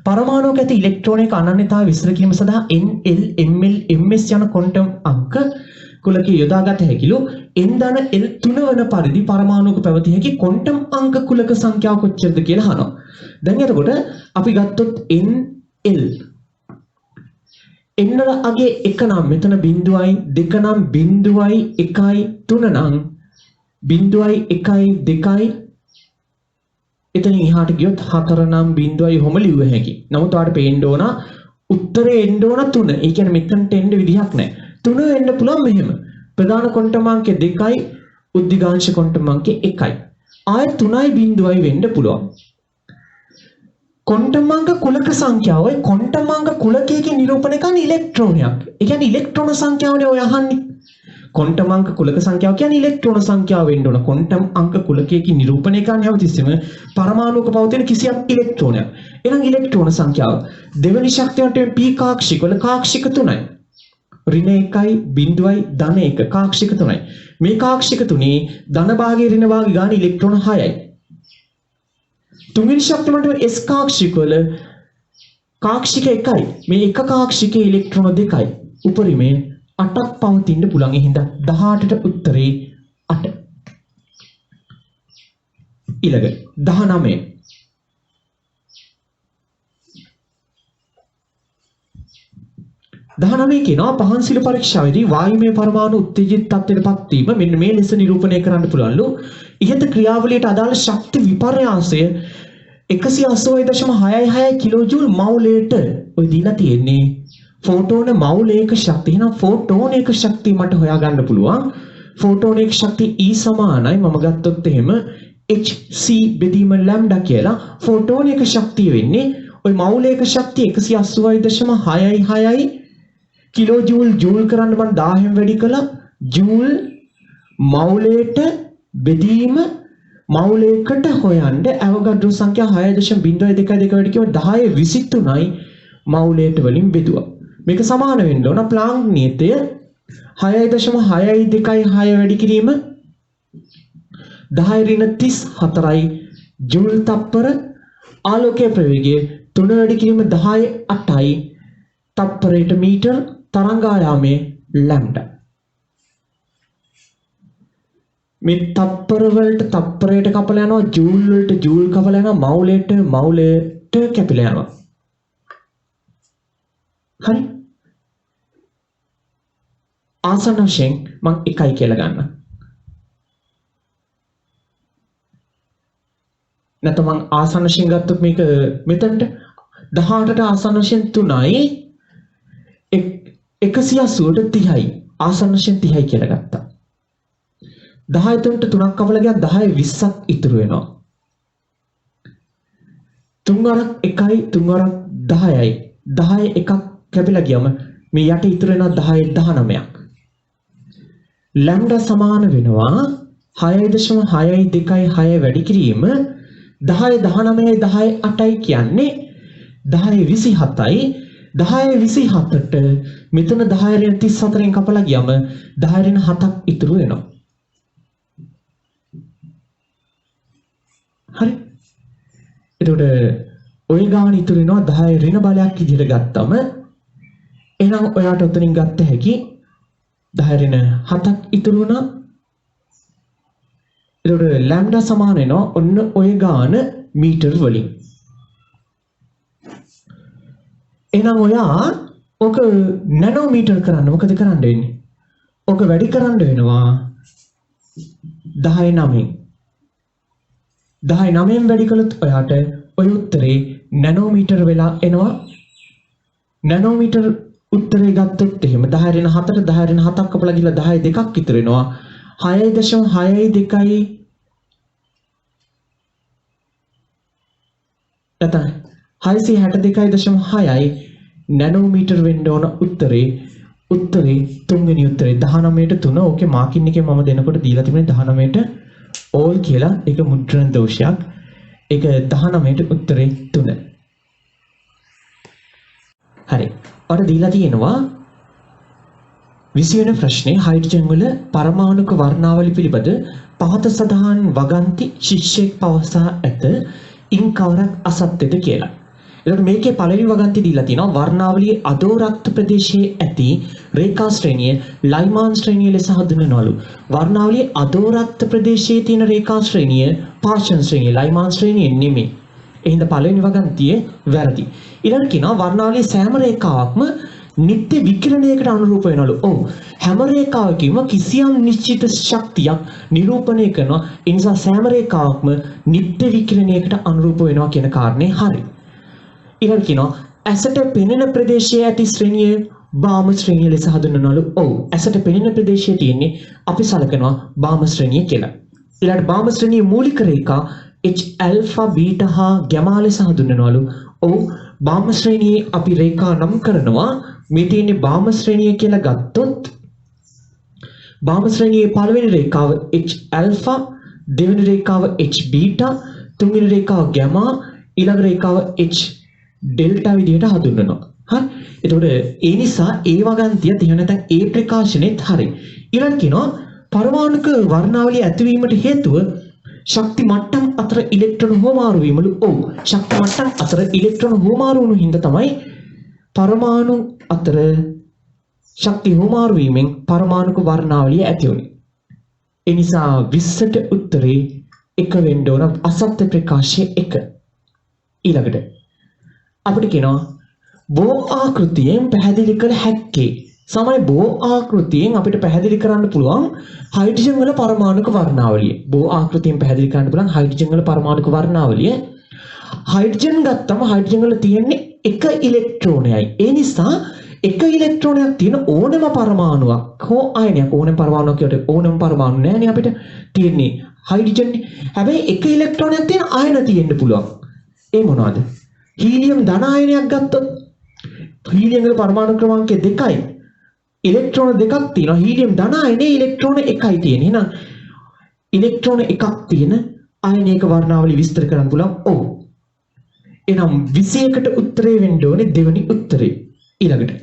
පරමාණුක ඇති ඉලෙක්ට්‍රෝනික අනන්‍යතාව විස්තර කිරීම සඳහා NL ML MS යන ක්වොන්ටම් අංක කුලකයේ යොදාගත හැකිලු n ධන L 3 වන පරිදි පරමාණුක පැවතිය හැකි ක්වොන්ටම් අංක කුලක සංඛ්‍යාව කොච්චරද කියලා අහනවා. දැන් එතකොට අපි ගත්තොත් NL n වල අගේ 1 නම් මෙතන බිංදුවයි 2 නම් බිංදුවයි 1යි 3 නම් බිංදුවයි 1යි 2යි එතනින් එහාට ගියොත් 4 නම් බිංදුවයි ඔහොම ලියුව හැකි. නමුත් ඔයාලට පේන්න ඕන උත්තරේ එන්න ඕන 3. ඒ කියන්නේ මෙතනට එන්න විදිහක් නැහැ. 3 එන්න පුළුවන් මෙහෙම. ප්‍රධාන ක්වොන්ටම් අංකය 2යි උද්දිගාංශ ක්වොන්ටම් අංකය 1යි. ආයෙ 3යි බිංදුවයි වෙන්න පුළුවන්. ක්වොන්ටම් අංක කුලක සංඛ්‍යාවයි ක්වොන්ටම් අංක කුලකයේ නිරූපණය කරන ඉලෙක්ට්‍රෝනයක්. ඒ කියන්නේ ඉලෙක්ට්‍රෝන සංඛ්‍යාවනේ ඔය අහන්නේ. ක්වොන්ටම් අංක කුලක සංඛ්‍යාව කියන්නේ ඉලෙක්ට්‍රෝන සංඛ්‍යාව වෙන්න ඕන. ක්වොන්ටම් අංක කුලකයේ නිරූපණය කරන හැමතිස්සෙම පරමාණුක පවතින කිසියම් ඉලෙක්ට්‍රෝනයක්. එහෙනම් ඉලෙක්ට්‍රෝන සංඛ්‍යාව දෙවෙනි ශක්තියට p කාක්ෂික වල කාක්ෂික 3යි. ඍණ 1යි බිංදුවයි ධන 1 කාක්ෂික 3යි. මේ කාක්ෂික 3 ධන භාගයේ ඍණ භාගයේ ගාන ඉලෙක්ට්‍රෝන 6යි. තුන්වෙනි ශක්තිය මට්ටමේ s කාක්ෂික වල කාක්ෂික 1යි. මේ එක කාක්ෂිකයේ ඉලෙක්ට්‍රෝන 2යි. උපරිමේ 8ක් පවතින්න පුළුවන්. ඒ හින්දා 18ට උත්තරේ 8. ඊළඟ 19 කියනවා පහන් සිල පරීක්ෂාවේදී වායුමය පරමාණු උත්තේජිත තත්ත්වයටපත් වීම මෙන්න මේ ලෙස නිරූපණය කරන්න පුළුවන්ලු. ඉහත ක්‍රියාවලියට අදාළ ශක්ති විපර්යාසය 180.66 කිලෝජූල් මවුලයට ඔය දීලා තියෙන්නේ. ෆෝටෝන මවුලයක ශක්තිය. එහෙනම් ෆෝටෝනයක ශක්තිය මට හොයාගන්න පුළුවන්. ෆෝටෝනයක ශක්තිය E සමානයි මම ගත්තොත් එහෙම hc බෙදීම ලැම්ඩා කියලා. ෆෝටෝනයක ශක්තිය වෙන්නේ ඔය මවුලයක ශක්තිය 180.66යි කිලෝජූල් ජූල් කරන්න මම 1000න් වැඩි කළා. ජූල් මවුලයට බෙදීම මවුලයකට හොයන්න ඇවගඩ්‍රෝ සංඛ්‍යා 6.02 වැඩි කිව්ව 1023යි මවුලයට වලින් බෙදුවා. මේක සමාන වෙන්න ඕන ප්ලාන්ක් නියතය 6.626 වැඩි කිරීම 10^34යි ජූල් තප්පර. ආලෝකයේ ප්‍රවේගය 3 වැඩි කිරීම 10^8යි තප්පරයට මීටර්. තරංගායාමයේ ලැම්ඩා. මේ තප්පර වලට තප්පරයට කපලා යනවා, ජූල් වලට ජූල් කපලා යනවා, මවුලයට කැපිලා යනවා. හරි. ආසන්න වශයෙන් මම 1යි කියලා ගන්නවා. නැත්නම් මම ආසන්න වශයෙන් ගත්තොත් මේක මෙතනට 18ට ආසන්න වශයෙන් 3යි 180ට 30යි ආසන්න වශයෙන් 30යි කියලා ගත්තා. 10 තුනට 3ක් කපලා ගියා 10 20ක් ඉතුරු වෙනවා. 3 වරක් 1යි 3 වරක් 10යි 10 එකක් කැපිලා ගියම මේ යට ඉතුරු වෙනවා 10 19ක්. ලැම්ඩා සමාන වෙනවා 6.62 6 වැඩි කිරීම 10 19යි 10 8යි කියන්නේ 10 27යි 10 27ට මෙතන 10 රින් 34න් කපලා ගියම 10 රින් 7ක් ඉතුරු වෙනවා. හරි. එතකොට ඔය ගාන ඉතුරු වෙනවා 10 ඍණ බලයක් විදිහට ගත්තම එහෙනම් ඔයාට උතනින් ගත්ත හැකි 10 ඍණ 7ක් ඉතුරු වුණා. එතකොට ලැම්ඩා සමාන වෙනවා ඔන්න ඔය ගාන මීටර වලින්. එහෙනම් ඔයා ඔක නැනෝමීටර් කරන්න මොකද කරන්න වෙන්නේ? ඔක වැඩි කරන්න වෙනවා 10 9න්. 10 9න් වැඩි කළොත් ඔයාට ඔය උත්තරේ නැනෝමීටර් වෙලා එනවා. නැනෝමීටර් උත්තරේ ගත්තොත් එහෙම 10 ඍණ 7ට 10 ඍණ 7ක් කපලා ගිහලා 10 2ක් ඉතුරු වෙනවා. 6.62 නැත්නම් 662.6යි නැනෝමීටර් වෙන්න ඕන උත්තරේ තුන්වෙනි උත්තරේ 19ට 3. ඕකේ මාකින් එකේ මම දෙනකොට දීලා තිබුණේ 19ට ඕල් කියලා. ඒක මුද්‍රණ දෝෂයක්. ඒක 19ට උත්තරේ 3. හරි. ඔයාලට දීලා තියෙනවා 20 වෙනි ප්‍රශ්නේ හයිඩ්‍රජන් වල පරමාණුක වර්ණාවලි පිළිබඳ පහත සඳහන් වගන්ති ශිෂ්‍යයෙක් පවසා ඇත. ඉන් කවරක් අසත්‍යද කියලා. එතකොට මේකේ පළවෙනි වගන්ති දීලා තියෙනවා වර්ණාවලියේ අදෝරක්ත ප්‍රදේශයේ ඇති රේඛා ශ්‍රේණිය ලයිමාන් ශ්‍රේණිය ලෙස හඳුන්වනවලු. වර්ණාවලියේ අදෝරක්ත ප්‍රදේශයේ තියෙන රේඛා ශ්‍රේණිය පාෂන් ශ්‍රේණිය ලයිමාන් ශ්‍රේණිය නෙමෙයි. එහෙනම් පළවෙනි වගන්තියේ වැරදි. ඊළඟට කියනවා වර්ණාවලියේ සෑම රේඛාවක්ම නිත්‍ය විකිරණයකට අනුරූප වෙනවලු. ඔව්. හැම රේඛාවකම කිසියම් නිශ්චිත ශක්තියක් නිරූපණය කරනවා. ඒ නිසා සෑම රේඛාවක්ම නිත්‍ය විකිරණයකට අනුරූප වෙනවා කියන කාරණේ හරි. ඊළඟ කියනවා ඇසට පෙනෙන ප්‍රදේශයේ ඇති ශ්‍රේණිය බාම ශ්‍රේණිය ලෙස හඳුන්වනවලු. ඔව්. ඇසට පෙනෙන ප්‍රදේශයේ තියෙන්නේ අපි සලකනවා බාම ශ්‍රේණිය කියලා. ඊළඟ බාම ශ්‍රේණියේ මූලික රේඛා H alpha beta හා gamma ලෙස හඳුන්වනවලු. ඔව්. බාම ශ්‍රේණියේ අපි රේඛා නම් කරනවා මේ තියෙන්නේ බාම ශ්‍රේණිය කියලා ගත්තොත් බාම ශ්‍රේණියේ පළවෙනි රේඛාව H alpha, දෙවෙනි රේඛාව H beta, තුන්වෙනි රේඛාව gamma, ඊළඟ රේඛාව H delta විදිහට හඳුන්වනවා. හරි. එතකොට ඒ නිසා ඒ වගන්තිය තියෙන නැත්නම් ඒ ප්‍රකාශනෙත් හරි. ඊළඟ කියනවා පරමාණුක වර්ණාවලිය ඇතිවීමට හේතුව ශක්ති මට්ටම් අතර ඉලෙක්ට්‍රෝන හෝමාරු වීමලු. ඔව්. ශක්ති මට්ටම් අතර ඉලෙක්ට්‍රෝන හෝමාරු වුණු හින්දා තමයි පරමාණු අතර ශක්ති හෝමාරු වීමෙන් පරමාණුක වර්ණාවලිය ඇති වුනේ. ඒ නිසා 20ට උත්තරේ 1 වෙන්න ඕන අසත්‍ය ප්‍රකාශය 1. ඊළඟට අපිට කියනවා බෝ ආකෘතියෙන් පැහැදිලි කළ හැක්කේ. සමහර බෝ ආකෘතියෙන් අපිට පැහැදිලි කරන්න පුළුවන් හයිඩ්‍රජන් වල පරමාණුක වර්ණාවලිය. බෝ ආකෘතියෙන් පැහැදිලි කරන්න පුළුවන් හයිඩ්‍රජන් වල පරමාණුක වර්ණාවලිය. හයිඩ්‍රජන් ගත්තම හයිඩ්‍රජන් වල තියෙන්නේ එක ඉලෙක්ට්‍රෝනයයි. ඒ නිසා එක ඉලෙක්ට්‍රෝනයක් තියෙන ඕනම පරමාණුවක් හෝ අයනයක් ඕනම පරමාණුවක් කියවට ඕනම පරමාණු නෑනේ අපිට තියෙන්නේ හයිඩ්‍රජන්. හැබැයි එක ඉලෙක්ට්‍රෝනයක් තියෙන අයන තියෙන්න පුළුවන්. ඒ මොනවද? හීලියම් ධන අයනයක් ගත්තොත් හීලියම් වල පරමාණු ක්‍රමාංකය 2යි. ඉලෙක්ට්‍රෝන දෙකක් තියෙනවා. හීලියම් ධන අයනේ ඉලෙක්ට්‍රෝන 1යි තියෙන්නේ. එහෙනම් ඉලෙක්ට්‍රෝන එකක් තියෙන අයනයක වර්ණාවලිය විස්තර කරන්න පුළුවන්. ඔව්. එහෙනම් 21ට උත්තරේ වෙන්න ඕනේ දෙවෙනි උත්තරේ. ඊළඟට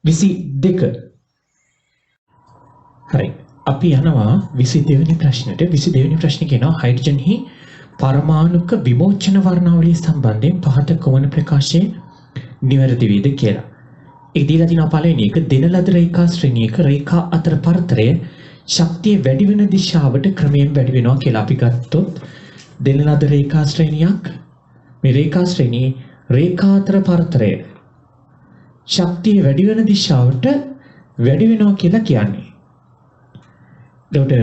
22. හරි. අපි යනවා 22 වෙනි ප්‍රශ්නෙට. 22 වෙනි ප්‍රශ්නේ කියනවා හයිඩ්‍රජන්හි පරමාණුක විමෝචන වර්ණාවලිය සම්බන්ධයෙන් පහත කොමන ප්‍රකාශයේ නිවැරදි වේද කියලා. ඒ දීලා තියෙන පළවෙනි එක දෙන ලද රේඛා ශ්‍රේණියක රේඛා අතර පරතරය ශක්තිය වැඩි වෙන දිශාවට ක්‍රමයෙන් වැඩි වෙනවා කියලා අපි ගත්තොත් දෙන ලද රේඛා ශ්‍රේණියක් මේ රේඛා ශ්‍රේණියේ රේඛා අතර පරතරය ශක්තිය වැඩි වෙන දිශාවට වැඩි වෙනවා කියලා කියන්නේ. එතකොට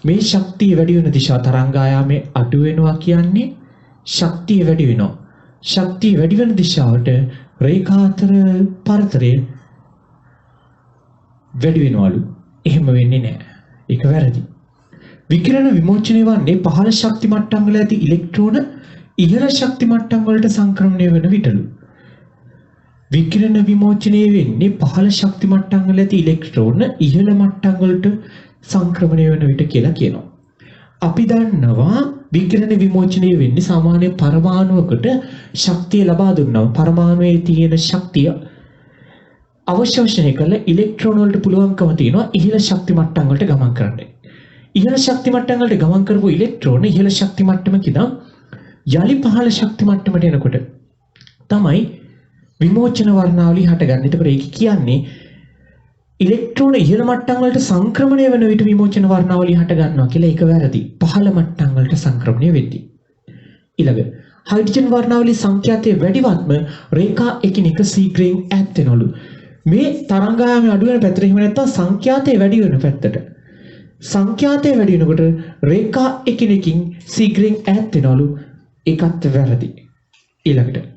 මේ ශක්තිය වැඩි වෙන දිශාව තරංග ආයාමයේ අඩු වෙනවා කියන්නේ ශක්තිය වැඩි වෙනවා. ශක්තිය වැඩි වෙන දිශාවට රේඛා අතර පරතරය වැඩි වෙනවලු. එහෙම වෙන්නේ නැහැ. ඒක වැරදි. විකිරණ විමෝචනය වන්නේ පහළ ශක්ති මට්ටම් වල ඇති ඉලෙක්ට්‍රෝන ඉහළ ශක්ති මට්ටම් වලට සංක්‍රමණය වෙන විටලු. විකිරණ විමෝචනය වෙන්නේ පහළ ශක්ති මට්ටම් වල ඇති ඉලෙක්ට්‍රෝන ඉහළ මට්ටම් වලට සංක්‍රමණය වෙන විට කියලා කියනවා. අපි දන්නවා විකිරණ විමෝචනය වෙන්නේ සාමාන්‍ය පරමාණුවකට ශක්තිය ලබා දුන්නා. පරමාණුවේ තියෙන ශක්තිය අවශෝෂණය කරලා ඉලෙක්ට්‍රෝන වලට පුළුවන්කම තියෙනවා ඉහළ ශක්ති මට්ටම් වලට ගමන් කරන්න. ඉහළ ශක්ති මට්ටම් වලට ගමන් කරපු ඉලෙක්ට්‍රෝන ඉහළ ශක්ති මට්ටමක ඉඳන් යලි පහළ ශක්ති මට්ටමට එනකොට තමයි විමෝචන වර්ණාවලිය හටගන්නේ. ඒකට ඒක කියන්නේ ඉලෙක්ට්‍රෝන ඉහළ මට්ටම් වලට සංක්‍රමණය වෙන විට විමෝචන වර්ණාවලිය හට ගන්නවා කියලා ඒක වැරදි. පහළ මට්ටම් වලට සංක්‍රමණය වෙද්දී. ඊළඟ හයිඩ්‍රජන් වර්ණාවලිය සංඛ්‍යාතයේ වැඩිවත්ම රේඛා එකිනෙක ශීඝ්‍රයෙන් ඈත් වෙනවලු. මේ තරංගායාමයේ අඩු වෙන පැත්තට එහෙම නැත්නම් සංඛ්‍යාතයේ වැඩි වෙන පැත්තට. සංඛ්‍යාතයේ වැඩි වෙනකොට රේඛා එකිනෙකින් ශීඝ්‍රයෙන් ඈත් වෙනවලු. ඒකත් වැරදි. ඊළඟට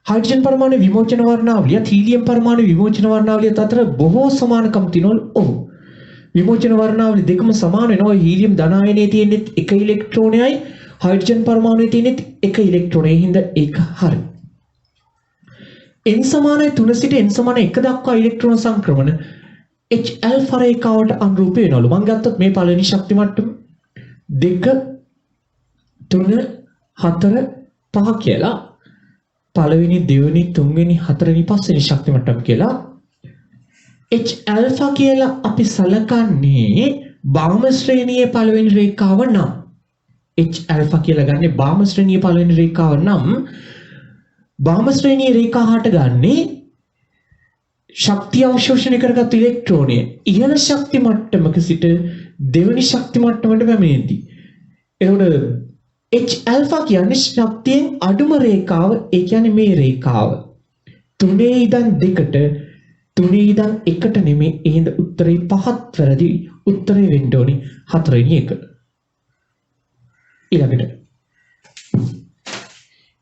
හයිඩ්‍රජන් පරමාණු විමෝචන වර්ණාවලිය හීලියම් පරමාණු විමෝචන වර්ණාවලියත් අතර බොහෝ සමානකම් තියෙනවලු. ඔව්. විමෝචන වර්ණාවලිය දෙකම සමාන වෙනවා. හීලියම් ධන ආයනයේ තියෙන්නේ එක ඉලෙක්ට්‍රෝනයයි හයිඩ්‍රජන් පරමාණුවේ තියෙන්නේ එක ඉලෙක්ට්‍රෝනයයි. හින්දා ඒක හරි. n සමානයි 3 සිට n සමානයි 1 දක්වා ඉලෙක්ට්‍රෝන සංක්‍රමණ H alpha රේඛාවට අනුරූප වෙනවලු. මම ගත්තොත් මේ පළවෙනි ශක්ති මට්ටම 2 3 4 5 කියලා පළවෙනි දෙවෙනි තුන්වෙනි හතරවෙනි පස්වෙනි ශක්ති මට්ටම් කියලා H alpha කියලා අපි සලකන්නේ බාම ශ්‍රේණියේ පළවෙනි රේඛාව නම් H alpha කියලා ගන්නේ බාම ශ්‍රේණියේ පළවෙනි රේඛාව නම් බාම ශ්‍රේණියේ රේඛාවට ගන්නේ ශක්තිය අවශෝෂණය කරගත් ඉලෙක්ට්‍රෝනය ඉහළ ශක්ති මට්ටමක සිට දෙවෙනි ශක්ති මට්ටමට පැමිණෙද්දී එතකොට H alpha කියන්නේ ශක්තියෙන් අඩුම රේඛාව. ඒ කියන්නේ මේ රේඛාව 3 ඉඳන් 2ට 3 ඉඳන් 1ට නෙමෙයි. එහෙනම් උත්තරේ පහත් වැරදි. උත්තරේ වෙන්න ඕනි 4 වෙනි එක.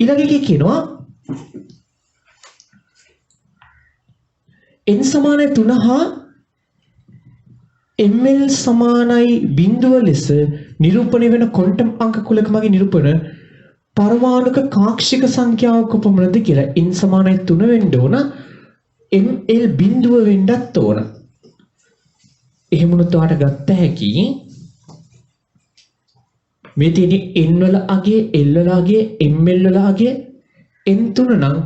ඊළඟට කියනවා n සමානයි 3 හා ml සමානයි බිඳුව ලෙස නිරූපණය වෙන ක්වොන්ටම් අංක කුලක මගේ නිරූපණ පරමාණුක කාක්ෂික සංඛ්‍යාව කොපමණද කියලා. n සමානයි 3 වෙන්න ඕන. ml බිඳුව වෙන්නත් ඕන. එහෙම වුණොත් ඔයාලට ගත්ත හැකි මේ තියෙන්නේ n වල අගය l වල අගය ml වල අගය n3 නම්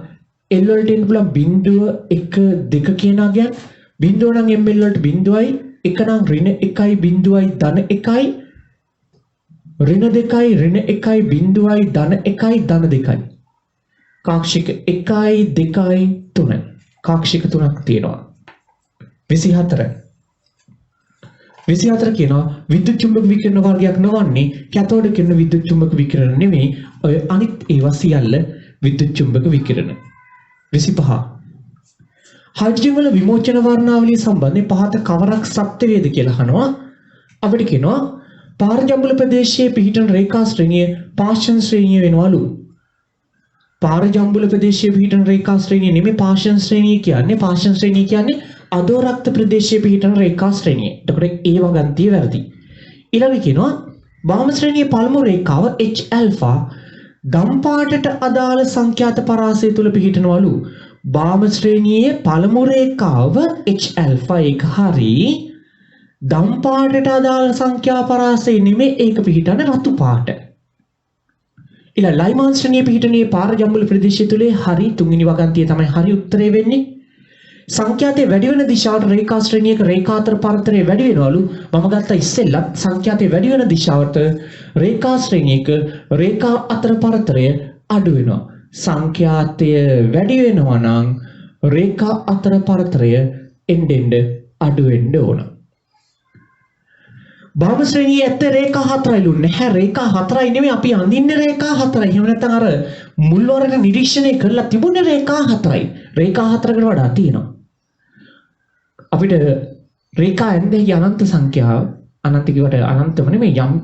l වලට එන්න පුළුවන් බිඳුව 1 2 කියන අගයන්. බිඳුව නම් ml වලට බිඳුවයි 1 නම් ඍණ 1යි බිඳුවයි ධන 1යි ඍණ 2යි ඍණ 1යි බිඳුවයි ධන 1යි ධන 2යි. කාක්ෂික 1යි 2යි 3. කාක්ෂික 3ක් තියෙනවා. 24 කියනවා විද්‍යුත් චුම්බක විකිරණ වර්ගයක් නොවන්නේ කැතෝඩ කිරණ විද්‍යුත් චුම්බක විකිරණ නෙමෙයි. ඔය අනිත් ඒවා සියල්ල විද්‍යුත් චුම්බක විකිරණ. 25 හයිඩ්‍රජන් වල විමෝචන වර්ණාවලිය සම්බන්ධයෙන් පහත කවරක් සත්‍ය වේද කියලා අහනවා. අපිට කියනවා පාරජම්බුල ප්‍රදේශයේ පිහිටන රේඛා ශ්‍රේණිය පාෂන් ශ්‍රේණිය වෙනවලු. පාරජම්බුල ප්‍රදේශයේ පිහිටන රේඛා ශ්‍රේණිය නෙමෙයි පාෂන් ශ්‍රේණිය කියන්නේ. පාෂන් ශ්‍රේණිය කියන්නේ අදෝරක්ත ප්‍රදේශයේ පිහිටන රේඛා ශ්‍රේණිය. එතකොට ඒ වගන්තිය වැරදි. ඊළඟ කියනවා වාම ශ්‍රේණියේ පළමු රේඛාව H alpha ගම් පාටට අදාළ සංඛ්‍යාත පරාසය තුල පිහිටනවලු. වාම ශ්‍රේණියේ පළමු රේඛාව H alpha එක හරි දම් පාටට අදාළ සංඛ්‍යා පරාසය නෙමෙයි. ඒක පිහිටන්නේ රතු පාට. ඊළඟ ලයිමාන් ශ්‍රේණියේ පිහිටනේ පාරජම්බුල ප්‍රදේශය තුලේ හරි තුන්වෙනි වගන්තිය තමයි හරි උත්තරේ වෙන්නේ. සංඛ්‍යාතයේ වැඩි වෙන දිශාවට රේඛා ශ්‍රේණියක රේඛාතර පරතරය වැඩි වෙනවලු. මම ගත්තා ඉස්සෙල්ලත් සංඛ්‍යාතයේ වැඩි වෙන දිශාවට රේඛා ශ්‍රේණියක රේඛා අතර පරතරය අඩු වෙනවා. සංඛ්‍යාතය වැඩි වෙනවා නම් රේඛා අතර පරතරය එන්න අඩු වෙන්න ඕන. බාම ශ්‍රේණියේ ඇත්ත රේඛා 4යිලු නැහැ. රේඛා 4යි නෙමෙයි අපි අඳින්නේ රේඛා 4යි. එහෙම නැත්නම් අර මුල් වර්ග නිරීක්ෂණය කරලා තිබුණේ රේඛා 4යි. රේඛා 4කට වඩා තියෙනවා. අපිට රේඛා ඇන්දේ අනන්ත සංඛ්‍යාව අනන්ත කිව්වට අනන්තම නෙමෙයි යම්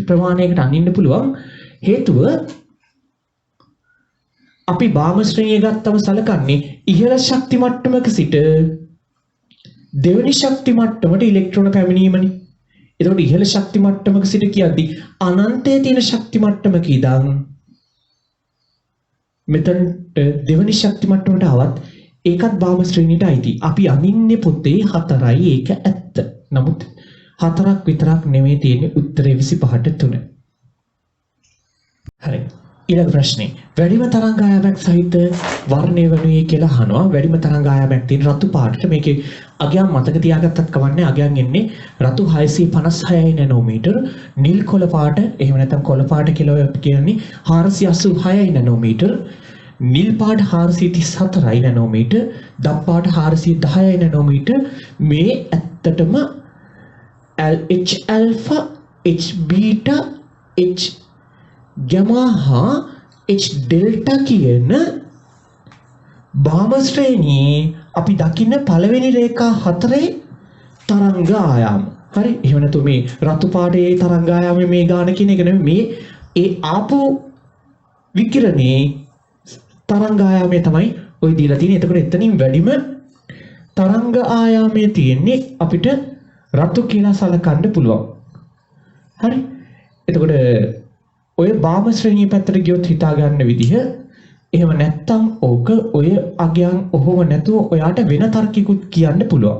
ප්‍රමාණයකට අඳින්න පුළුවන්. හේතුව අපි බාම ශ්‍රේණිය ගත්තම සලකන්නේ ඉහළ ශක්ති මට්ටමක සිට දෙවෙනි ශක්ති මට්ටමට ඉලෙක්ට්‍රෝන පැමිණීමනේ. එතකොට ඉහළ ශක්ති මට්ටමක සිට කියද්දී අනන්තයේ තියෙන ශක්ති මට්ටමක ඉඳන් මෙතනට දෙවෙනි ශක්ති මට්ටමට આવත් ඒකත් භාව ශ්‍රේණියට අයිති. අපි අනින්නේ පොතේ 4යි ඒක ඇත්ත. නමුත් 4ක් විතරක් නෙමෙයි තියෙන්නේ උත්තරේ 25ට 3. හරි. ඊළඟ ප්‍රශ්නේ. වැඩිම තරංග ආයාමයක් සහිත වර්ණය වනුයේ කියලා අහනවා. වැඩිම තරංග ආයාමයක් තියෙන රතු පාටට මේකේ අගයන් මතක තියාගත්තත් කවන්නේ. අගයන් එන්නේ රතු 656 නැනෝමීටර්, නිල් කොළ පාට, එහෙම නැත්නම් කොළ පාට කියලා කියන්නේ 486 නැනෝමීටර්, නිල් පාට 434 නැනෝමීටර්, දම් පාට 410 නැනෝමීටර්. මේ ඇත්තටම H alpha, H beta, H gamma හා H delta කියන භාම ශ්‍රේණියේ අපි දකින්න පළවෙනි රේඛා 4 තරංග ආයාම. හරි. එහෙම නැතු මේ රතු පාටේ තරංග ආයාමයේ මේ ගාන කියන එක නෙමෙයි, මේ ඒ ආපෝ විකිරණේ තරංග ආයාමයේ තමයි ඔය දීලා තියෙන්නේ. එතකොට එතනින් වැඩිම තරංග ආයාමයේ තියෙන්නේ අපිට රතු කියලා සලකන්න පුළුවන්. හරි. එතකොට ඔය භාම ශ්‍රේණිය පැත්තට ගියොත් හිතා ගන්න විදිහ එහෙම නැත්තම් ඕක ඔය අගයන් ඔහොම නැතුව ඔයාට වෙන තර්කිකුත් කියන්න පුළුවන්.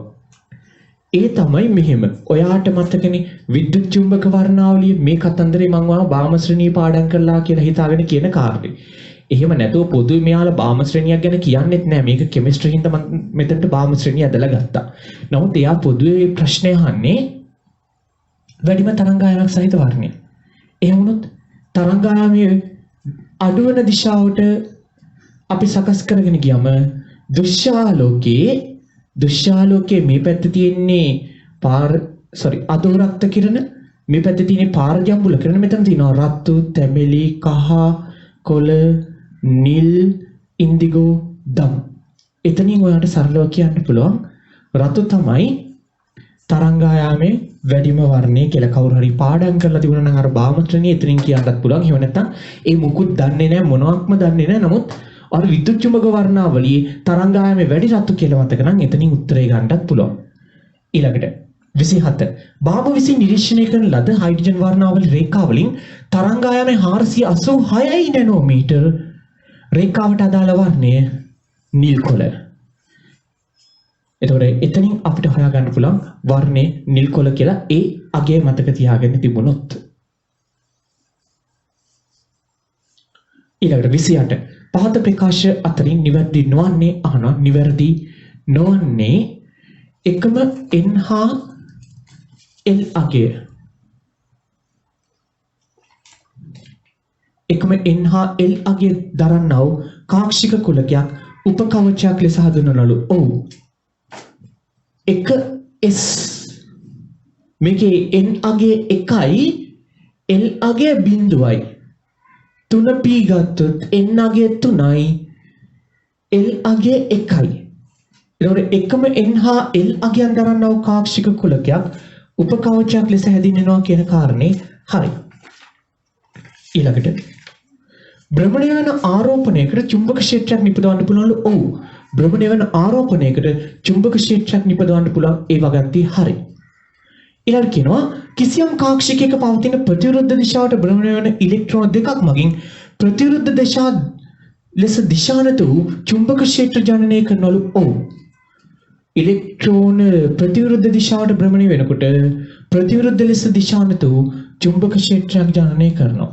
ඒ තමයි මෙහෙම. ඔයාට මතකනේ විද්‍යුත් චුම්බක වර්ණාවලිය මේ කතන්දරේ මම ඔයාලා භාම ශ්‍රේණිය පාඩම් කරලා කියලා හිතාගෙන කියන කාර්යය. එහෙම නැතුව පොදුවේ මෙයාලා භාම ශ්‍රේණියක් ගැන කියන්නෙත් නෑ. මේක කෙමිස්ට්‍රි හින්දා මම මෙතනට භාම ශ්‍රේණිය ඇදලා ගත්තා. නමුත් එයා පොදුවේ ප්‍රශ්නය අහන්නේ වැඩිම තරංග ආයාමයක් සහිත වර්ණය. එහෙම වුණොත් තරංග ආයාමයේ අඩුවන දිශාවට අපි සකස් කරගෙන ගියම දුෂ්‍යාලෝකයේ මේ පැත්තේ තියෙන්නේ අදෝරක්ත කිරණ, මේ පැත්තේ තියෙන්නේ පාරජම්බුල කිරණ. මෙතන තියෙනවා රතු, තැඹිලි, කහ, කොළ, නිල්, ඉන්දිගෝ, දම්. එතනින් ඔයාලට සරලව කියන්න පුළුවන් රතු තමයි තරංග ආයාමයේ වැඩිම වර්ණය කියලා. කවුරු හරි පාඩම් කරලා තිබුණා නම් අර භාම ශ්‍රේණිය එතනින් කියන්නත් පුළුවන්. එහෙම නැත්නම් ඒ මුකුත් දන්නේ නැහැ, මොනවත්ම දන්නේ නැහැ. නමුත් අර විද්‍යුත් චුම්බක වර්ණාවලියේ තරංග ආයාමයේ වැඩි රතු කියලා මතක නම් එතනින් උත්තරේ ගන්නත් පුළුවන්. ඊළඟට 27. භාම විසින් නිරීක්ෂණය කරන ලද හයිඩ්‍රජන් වර්ණාවලි රේඛාවලින් තරංග ආයාමයේ 486 නැනෝමීටර් රේඛාවට අදාළ වර්ණය නිල් කොළ. එතකොට එතනින් අපිට හොයාගන්න පුළුවන් වර්ණය නිල් කොළ කියලා ඒ අගය මතක තියාගෙන තිබුණොත්. ඊළඟට 28. පහත ප්‍රකාශ අතරින් නිවැරදි නොවන්නේ අහනවා. නිවැරදි නොවන්නේ එකම N හා L අගය. එකම N හා L අගය දරන්නා වූ කාක්ෂික කුලකයක් උපකවචයක් ලෙස හඳුන්වනලු. ඔව්. එක S මේකේ N අගය 1යි L අගය 0යි. 3p ගත්තොත් N අගය 3යි L අගය 1යි. එතකොට එකම N හා L අගයන් දරන්නා වූ කාක්ෂික කුලකයක් උපකවචයක් ලෙස හැදින්වෙනවා කියන කාරණේ හරි. ඊළඟට භ්‍රමණය වන ආරෝපණයකට චුම්බක ක්ෂේත්‍රයක් නිපදවන්න පුළුවන්ලු. ඔව්. භ්‍රමණය වන ආරෝපණයකට චුම්බක ක්ෂේත්‍රයක් නිපදවන්න පුළුවන්. ඒ වගන්ති හරි. ඊළඟ කියනවා කිසියම් කාක්ෂිකයක පවතින ප්‍රතිවිරුද්ධ දිශාවට භ්‍රමණය වන ඉලෙක්ට්‍රෝන දෙකක් මගින් ප්‍රතිවිරුද්ධ දිශා ලෙස දිශානත වූ චුම්බක ක්ෂේත්‍ර ජනනය කරනවලු. ඔව්. ඉලෙක්ට්‍රෝන ප්‍රතිවිරුද්ධ දිශාවට භ්‍රමණය වෙනකොට ප්‍රතිවිරුද්ධ ලෙස දිශානත වූ චුම්බක ක්ෂේත්‍රයක් ජනනය කරනවා.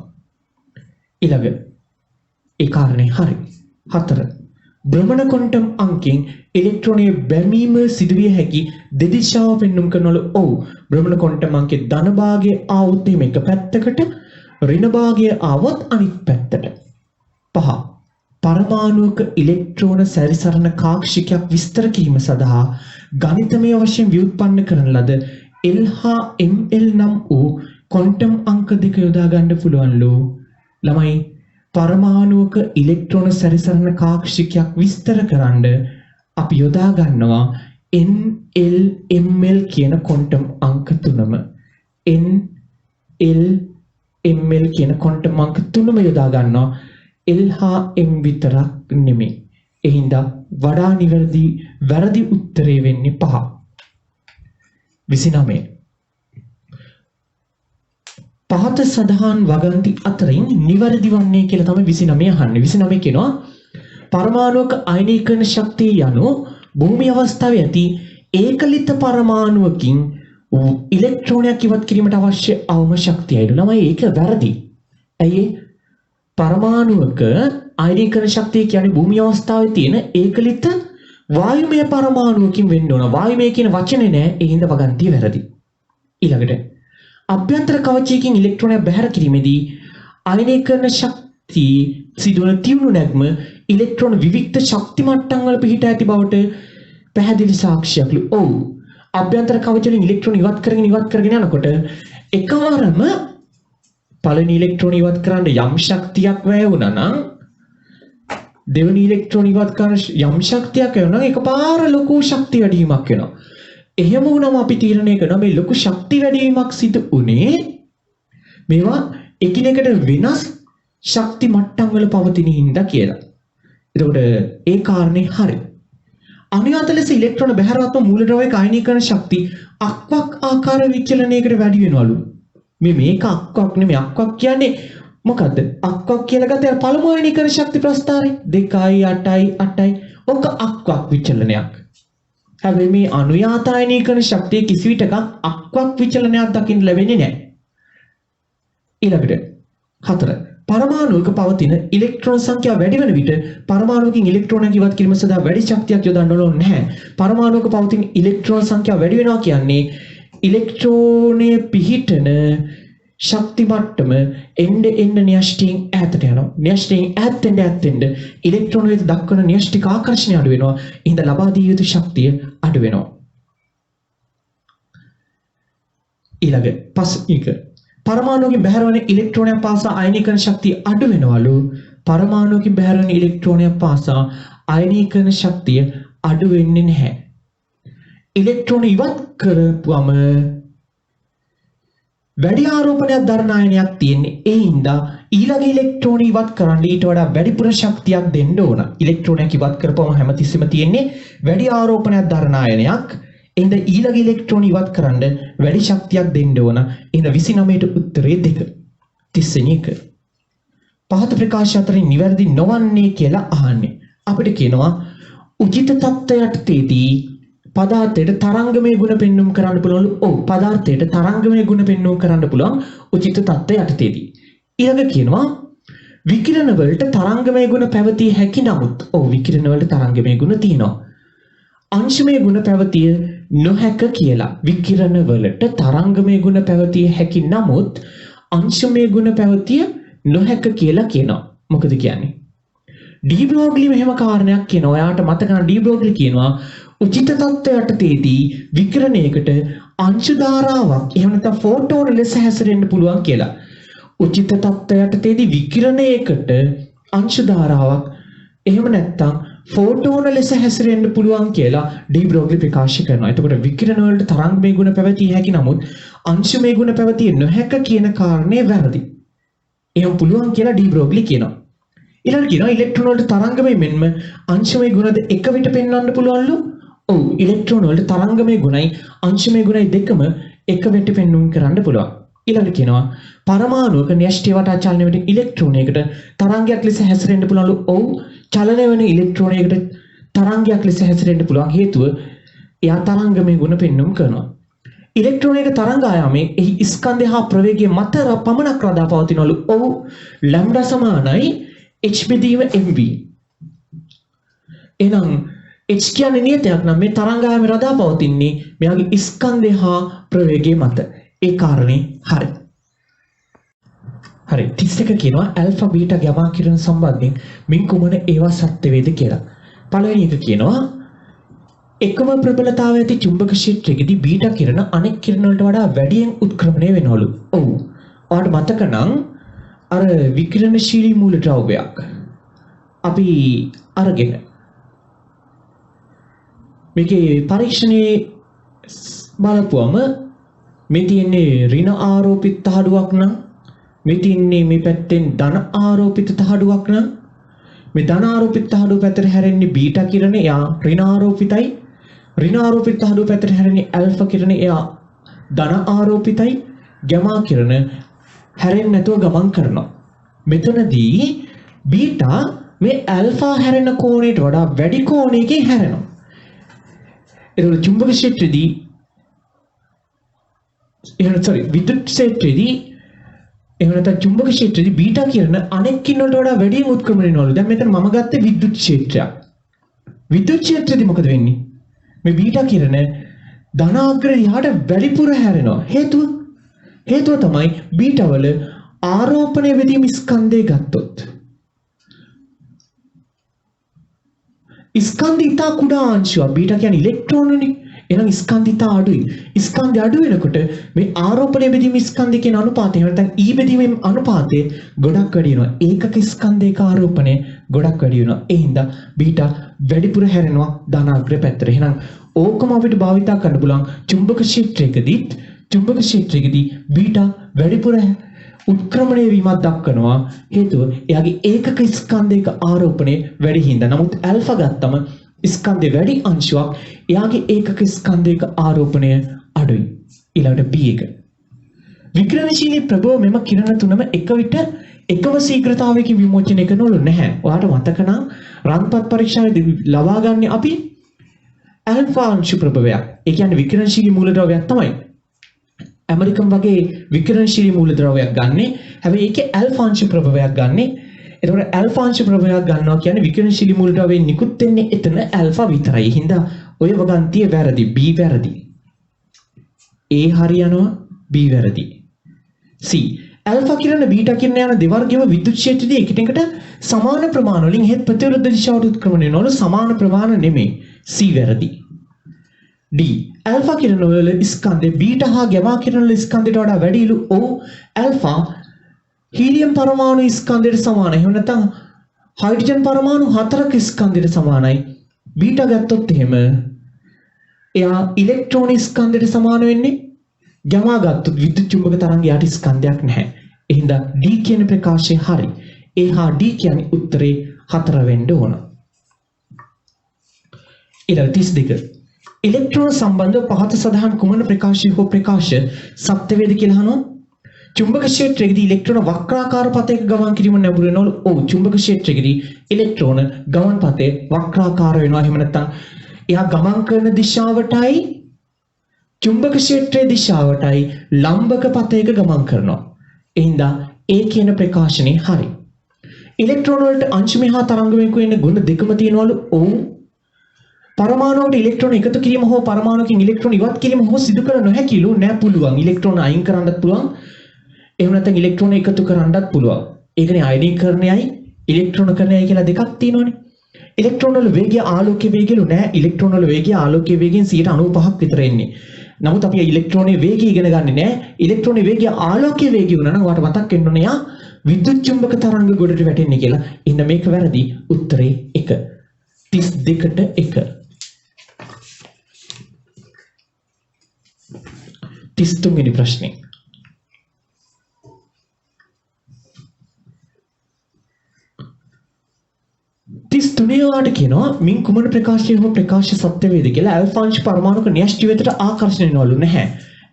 ඊළඟ ඒ කාරණේ හරි. 4. භ්‍රමණ ක්වොන්ටම් අංකෙන් ඉලෙක්ට්‍රෝනයේ බැමීම සිදුවිය හැකි දෙදිශාව පෙන්වුම් කරනවලු. ඔව්. භ්‍රමණ ක්වොන්ටම් අංකයේ ධන භාගය ආවොත් මේක පැත්තකට, ඍණ භාගය ආවොත් අනිත් පැත්තට. 5. පරමාණුක ඉලෙක්ට්‍රෝන සැරිසරන කාක්ෂිකයක් විස්තර කිරීම සඳහා ගණිතමය වශයෙන් ව්‍යුත්පන්න කරන ලද L හා ML නම් වූ ක්වොන්ටම් අංක දෙක යොදා ගන්න පුළුවන්ලු. ළමයි පරමාණුක ඉලෙක්ට්‍රෝන සැරිසරන කාක්ෂිකයක් විස්තර කරන්න අපි යොදා ගන්නවා NL ML කියන ක්වොන්ටම් අංක තුනම. NL ML කියන ක්වොන්ටම් අංක තුනම යොදා ගන්නවා. L හා M විතරක් නෙමෙයි. ඒ හින්දා වඩා වැරදි උත්තරේ වෙන්නේ 5. 29 පහත සඳහන් වගන්ති අතරින් නිවැරදි වන්නේ කියලා තමයි 29 අහන්නේ. 29 කියනවා පරමාණුක අයනීකරණ ශක්තිය යනු භූමි අවස්ථාවේ ඇති ඒකලිත පරමාණුවකින් ඉලෙක්ට්‍රෝනයක් ඉවත් කිරීමට අවශ්‍ය අවම ශක්තියයි. නම ඒක වැරදි. ඇයි පරමාණුක අයනීකරණ ශක්තිය කියන්නේ භූමි අවස්ථාවේ තියෙන ඒකලිත වායුමය පරමාණුවකින් වෙන්න ඕන. වායුමය කියන වචනේ නෑ. ඒ හින්දා වගන්තිය වැරදි. ඊළඟට අභ්‍යන්තර කවචයකින් ඉලෙක්ට්‍රෝනයක් බැහැර කිරීමේදී අයනීකරණ ශක්තිය සිදුවන තියුණු නැග්ම ඉලෙක්ට්‍රෝන විවික්ත ශක්ති මට්ටම් වල පිහිට ඇති බවට පැහැදිලි සාක්ෂියක්ලු. ඔව්. අභ්‍යන්තර කවචයෙන් ඉලෙක්ට්‍රෝන ඉවත් කරගෙන යනකොට එකවරම පළවෙනි ඉලෙක්ට්‍රෝන ඉවත් කරන්න යම් ශක්තියක් වැය වුණා නම් දෙවෙනි ඉලෙක්ට්‍රෝන ඉවත් කරන යම් ශක්තියක් වැය වුණා නම් එකපාර ලොකු ශක්ති වැඩිවීමක් වෙනවා. එහෙම වුණාම අපි තීරණය කරනවා මේ ලොකු ශක්ති වැඩිවීමක් සිදු උනේ මේවා එකිනෙකට වෙනස් ශක්ති මට්ටම් වල පවතින හින්දා කියලා. එතකොට ඒ කාරණේ හරි. අනුයාත ලෙස ඉලෙක්ට්‍රෝන බැහැරවත්ව මූලද්‍රව්‍යක අයනීකරණ ශක්තිය අක්වක් ආකාර විචලනයකට වැඩි වෙනවලු. මේක අක්වක් නෙමෙයි. අක්වක් කියන්නේ මොකද්ද? අක්වක් කියලා ගත්තේ පළමු අයනීකරණ ශක්ති ප්‍රස්ථාරේ 2යි 8යි 8යි. ඔක අක්වක් විචලනයක්. හැබැයි මේ අනුයාත අයනීකරණ ශක්තිය කිසි විටක අක්වක් විචලනයක් දකින්න ලැබෙන්නේ නැහැ. ඊළඟට 4 පරමාණුවක පවතින ඉලෙක්ට්‍රෝන සංඛ්‍යාව වැඩි වෙන විට පරමාණුවකින් ඉලෙක්ට්‍රෝනයක් ඉවත් කිරීම සඳහා වැඩි ශක්තියක් යොදන්න ඕනේ නැහැ. පරමාණුවක පවතින ඉලෙක්ට්‍රෝන සංඛ්‍යාව වැඩි වෙනවා කියන්නේ ඉලෙක්ට්‍රෝනයේ පිහිටන ශක්ති මට්ටම එන්න න්‍යෂ්ටියෙන් ඈතට යනවා. න්‍යෂ්ටියෙන් ඈතෙන්ද ඉලෙක්ට්‍රෝන වෙත දක්වන න්‍යෂ්ටික ආකර්ෂණය අඩු වෙනවා. එහෙනම් ලබා දිය යුතු ශක්තිය අඩු වෙනවා. ඊළඟ පස්වෙනි පරමාණුවකින් බැහැරවන ඉලෙක්ට්‍රෝනයක් පාසා අයනීකරණ ශක්තිය අඩු වෙනවලු. පරමාණුවකින් බැහැරවන ඉලෙක්ට්‍රෝනයක් පාසා අයනීකරණ ශක්තිය අඩු වෙන්නේ නැහැ. ඉලෙක්ට්‍රෝන ඉවත් කරපුවම වැඩි ආරෝපණයක් දරන අයනයක් තියෙන්නේ. ඒ හින්දා ඊළඟ ඉලෙක්ට්‍රෝන ඉවත් කරන්න ඊට වඩා වැඩිපුර ශක්තියක් දෙන්න ඕන. ඉලෙක්ට්‍රෝනයක් ඉවත් කරපුවම හැමතිස්සෙම තියෙන්නේ වැඩි ආරෝපණයක් දරන අයනයක්. එහෙනම් ඊළඟ ඉලෙක්ට්‍රෝන ඉවත් කරන්න වැඩි ශක්තියක් දෙන්න ඕන. එහෙනම් 29ට උත්තරේ 2. 31. පහත ප්‍රකාශ අතරින් නිවැරදි නොවන්නේ කියලා අහන්නේ. අපිට කියනවා උචිත තත්ත්වයටදී පදාර්ථයට තරංගමය ගුණ පෙන්වුම් කරන්න පුළුවන්. ඔව් පදාර්ථයට තරංගමය ගුණ පෙන්වුම් කරන්න පුළුවන් උචිත තත්ත්වයටදී. ඊළඟ කියනවා විකිරණ වලට තරංගමය ගුණ පැවතිය හැකි නමුත් ඔව් විකිරණ වලට තරංගමය ගුණ තියෙනවා. අංශමය ගුණ පැවතිය නොහැක කියලා. විකිරණ වලට තරංගමය ගුණ පැවතිය හැකි නමුත් අංශමය ගුණ පැවතිය නොහැක කියලා කියනවා. මොකද කියන්නේ? ඩී බ්‍රෝග්ලි මෙහෙම කාරණයක් කියනවා. ඔයාට මතක නම් ඩී බ්‍රෝග්ලි කියනවා උචිත තත්ත්වයටදී විකිරණයකට අංශු ධාරාවක් එහෙම නැත්නම් ෆෝටෝන ලෙස හැසිරෙන්න පුළුවන් කියලා. උචිත තත්ත්වයටදී විකිරණයකට අංශු ධාරාවක් එහෙම නැත්නම් ෆෝටෝන ලෙස හැසිරෙන්න පුළුවන් කියලා ඩී බ්‍රෝග්ලි ප්‍රකාශ කරනවා. එතකොට විකිරණ වලට තරංගමය ගුණ පැවතිය හැකි නමුත් අංශමය ගුණ පැවතිය නොහැක කියන කාරණේ වැරදි. එහෙම පුළුවන් කියලා ඩී බ්‍රෝග්ලි කියනවා. ඊළඟට කියනවා ඉලෙක්ට්‍රෝන වලට තරංගමය මෙන්ම අංශමය ගුණද එක විට පෙන්වන්න පුළුවන්ලු. ඔව් ඉලෙක්ට්‍රෝන වලට තරංගමය ගුණයි අංශමය ගුණයි දෙකම එක විට පෙන්වන්න කරන්න පුළුවන්. ඊළඟට කියනවා පරමාණුවක න්‍යෂ්ටි වටා චලනය වෙන ඉලෙක්ට්‍රෝනයකට තරංගයක් ලෙස හැසිරෙන්න පුළුවන්ලු. ඔව් චලනය වෙන ඉලෙක්ට්‍රෝනයකට තරංගයක් ලෙස හැසිරෙන්න පුළුවන් හේතුව එයා තරංගමය ගුණ පෙන්වන්න කරනවා. ඉලෙක්ට්‍රෝනයක තරංග ආයාමයේ එහි ස්කන්ධය හා ප්‍රවේගයේ මත පමණක් රඳා පවතිනවලු. ඔව් ලැම්ඩා සමානයි h බෙදීම mv. එහෙනම් h කියන්නේ නියතයක් නම් මේ තරංග ආයාමයේ රඳා පවතින්නේ මෙයාගේ ස්කන්ධය හා ප්‍රවේගයේ මත. ඒ කාරණේ හරි. හරි 31 කියනවා ඇල්ෆා බීටා ගාමා කිරණ සම්බන්ධයෙන් මින් කුමන ඒවා සත්‍ය වේද කියලා. පළවෙනි එක කියනවා එකම ප්‍රබලතාවය ඇති චුම්බක ක්ෂේත්‍රයේදී බීටා කිරණ අනෙක් කිරණ වලට වඩා වැඩියෙන් උත්ක්‍රමණය වෙනවලු. ඔව්. ඔයාලට මතක නම් අර විකිරණශීලී මූලද්‍රව්‍යයක් අපි අරගෙන මේකේ පරීක්ෂණයේ බලපුවම මේ තියෙන්නේ ඍණ ආරෝපිත තහඩුවක් නම් මේ තින්නේ මේ පැත්තෙන් ධන ආරෝපිත තහඩුවක් නම් මේ ධන ආරෝපිත තහඩුව පැත්තට හැරෙන්නේ බීටා කිරණ එයා ඍණ ආරෝපිතයි ඍණ ආරෝපිත තහඩුව පැත්තට හැරෙන්නේ ඇල්ෆා කිරණ එයා ධන ආරෝපිතයි ගමා කිරණ හැරෙන්නේ නැතුව ගමන් කරනවා. මෙතනදී බීටා මේ ඇල්ෆා හැරෙන කෝණයට වඩා වැඩි කෝණයකින් හැරෙනවා. ඒතකොට චුම්බක ක්ෂේත්‍රයේදී විද්‍යුත් ක්ෂේත්‍රයේදී එහෙම නැත්නම් චුම්බක ක්ෂේත්‍රයේදී බීටා කිරණ අනෙක් කිරණ වලට වඩා වැඩියෙන් උත්ක්‍රමණය වෙනවලු. දැන් මෙතන මම ගත්තේ විද්‍යුත් ක්ෂේත්‍රයක්. විද්‍යුත් ක්ෂේත්‍රයේදී මොකද වෙන්නේ? මේ බීටා කිරණ ධනාග්‍ර යහට වැඩිපුර හැරෙනවා. හේතුව තමයි බීටා වල ආරෝපණය වෙදීම ස්කන්ධය ගත්තොත්. ස්කන්ධ ඉතා කුඩා අංශුවක්. බීටා කියන්නේ ඉලෙක්ට්‍රෝනනේ. එහෙනම් ස්කන්ධ ඉතා අඩුයි. ස්කන්ධය අඩු වෙනකොට මේ ආරෝපණය බෙදීම ස්කන්ධය කියන අනුපාතය එහෙම නැත්නම් ඊ බෙදීමේ අනුපාතය ගොඩක් වැඩි වෙනවා. ඒකක ස්කන්ධයක ආරෝපණය ගොඩක් වැඩි වෙනවා. ඒ හින්දා බීටා වැඩිපුර හැරෙනවා ධනාග්‍ර පැත්තට. එහෙනම් ඕකම අපිට භාවිතා කරන්න පුළුවන් චුම්බක ක්ෂේත්‍රයකදී බීටා වැඩිපුර උත්ක්‍රමණය වීමක් දක්වනවා. හේතුව එයාගේ ඒකක ස්කන්ධයක ආරෝපණය වැඩි හින්දා. නමුත් ඇල්ෆා ගත්තම ස්කන්ධය වැඩි අංශුවක් එයාගේ ඒකක ස්කන්ධයක ආරෝපණය අඩුයි. ඊළඟට B එක. විකිරණශීලී ප්‍රභව මෙම කිරණ තුනම එක විට එකම ශීඝ්‍රතාවයකින් විමෝචනය කරනවලු නැහැ. ඔයාලට මතක නම් රන්පත් පරීක්ෂාවේදී ලබා ගන්න අපි ඇල්ෆා අංශු ප්‍රභවයක්. ඒ කියන්නේ විකිරණශීලී මූලද්‍රව්‍යයක් තමයි. ඇමරිකන් වගේ විකිරණශීලී මූලද්‍රව්‍යයක් ගන්නෙ. හැබැයි ඒකේ ඇල්ෆා අංශු ප්‍රභවයක් ගන්නෙ. එතකොට ඇල්ෆා අංශු ප්‍රභවයක් ගන්නවා කියන්නේ විකිරණශීලී මූලද්‍රව්‍යයෙන් නිකුත් වෙන්නේ එතන ඇල්ෆා විතරයි. හින්දා ඔය වගන්තිය වැරදි. B වැරදි. A හරියනවා, B වැරදි. C ඇල්ෆා කිරණ බීටා කිරණ යන දෙවර්ගයම විද්‍යුත් ක්ෂේත්‍රයේදී එකිනෙකට සමාන ප්‍රමාණ වලින් හේත් ප්‍රතිවිරුද්ධ දිශාවට උත්ක්‍රමණය වෙනවලු. සමාන ප්‍රමාණ නෙමෙයි. C වැරදි. D ඇල්ෆා කිරණ වල ස්කන්ධය බීටා හා ගැමා කිරණ වල ස්කන්ධයට වඩා වැඩිලු. O ඇල්ෆා හීලියම් පරමාණු ස්කන්ධයට සමානයි. එහෙම නැත්නම් හයිඩ්‍රජන් පරමාණු 4ක ස්කන්ධයට සමානයි. බීටා ගත්තොත් එහෙම එයා ඉලෙක්ට්‍රෝන ස්කන්ධයට සමාන වෙන්නේ. ගැමා ගත්තොත් විද්‍යුත් චුම්බක තරංගයට ස්කන්ධයක් නැහැ. එහෙනම් D කියන ප්‍රකාශය හරි. A හා D කියන්නේ උත්තරේ 4 වෙන්න ඕන. ඊළඟ 32 ඉලෙක්ට්‍රෝන සම්බන්ධව පහත සඳහන් කුමන ප්‍රකාශය හෝ ප්‍රකාශ සත්‍ය වේද කියලා අහනවා. චුම්බක ක්ෂේත්‍රයේදී ඉලෙක්ට්‍රෝන වක්‍රාකාර පතයක ගමන් කිරීම නැඹුරු වෙනවලු. ඔව් චුම්බක ක්ෂේත්‍රයේදී ඉලෙක්ට්‍රෝන ගමන් පතේ වක්‍රාකාර වෙනවා. එහෙම නැත්නම් එයා ගමන් කරන දිශාවටයි චුම්බක ක්ෂේත්‍රයේ දිශාවටයි ලම්බක පතයක ගමන් කරනවා. එහෙනම් ඒ කියන ප්‍රකාශනේ හරි. ඉලෙක්ට්‍රෝන වලට අංශුමය හා තරංගමය කියන ගුණ දෙකම තියෙනවලු. ඔව් පරමාණුවට ඉලෙක්ට්‍රෝන එකතු කිරීම හෝ පරමාණුකින් ඉලෙක්ට්‍රෝන ඉවත් කිරීම හෝ සිදු කර නොහැකිලු. නෑ පුළුවන්. ඉලෙක්ට්‍රෝන අයින් කරන්නත් පුළුවන්. එහෙම නැත්නම් ඉලෙක්ට්‍රෝන එකතු කරන්නත් පුළුවන්. ඒකනේ අයනීකරණයයි ඉලෙක්ට්‍රෝනකරණයයි කියලා දෙකක් තියෙනවනේ. ඉලෙක්ට්‍රෝන වල වේගය ආලෝකයේ වේගයලු නෑ. ඉලෙක්ට්‍රෝන වල වේගය ආලෝකයේ වේගයෙන් 95ක් විතර එන්නේ. නමුත් අපි ඉලෙක්ට්‍රෝනයේ වේගය ඉගෙන ගන්නේ නෑ. ඉලෙක්ට්‍රෝනයේ වේගය ආලෝකයේ වේගය වුණා නම් ඔයාලට මතක් වෙන්න ඕනේ යා විද්‍යුත් චුම්බක තරංග ගොඩට වැටෙන්නේ කියලා. ඉන්න මේක වැරදි. උත්තරේ 1. 32ට 1. 33 වෙනි ප්‍රශ්නේ. තුනේවාට කියනවා මින් කුමන ප්‍රකාශය හෝ ප්‍රකාශ සත්‍ය වේද කියලා. ඇල්ෆා අංශ පරමාණුක න්‍යෂ්ටි වෙතට ආකර්ෂණය වෙනවලු නැහැ.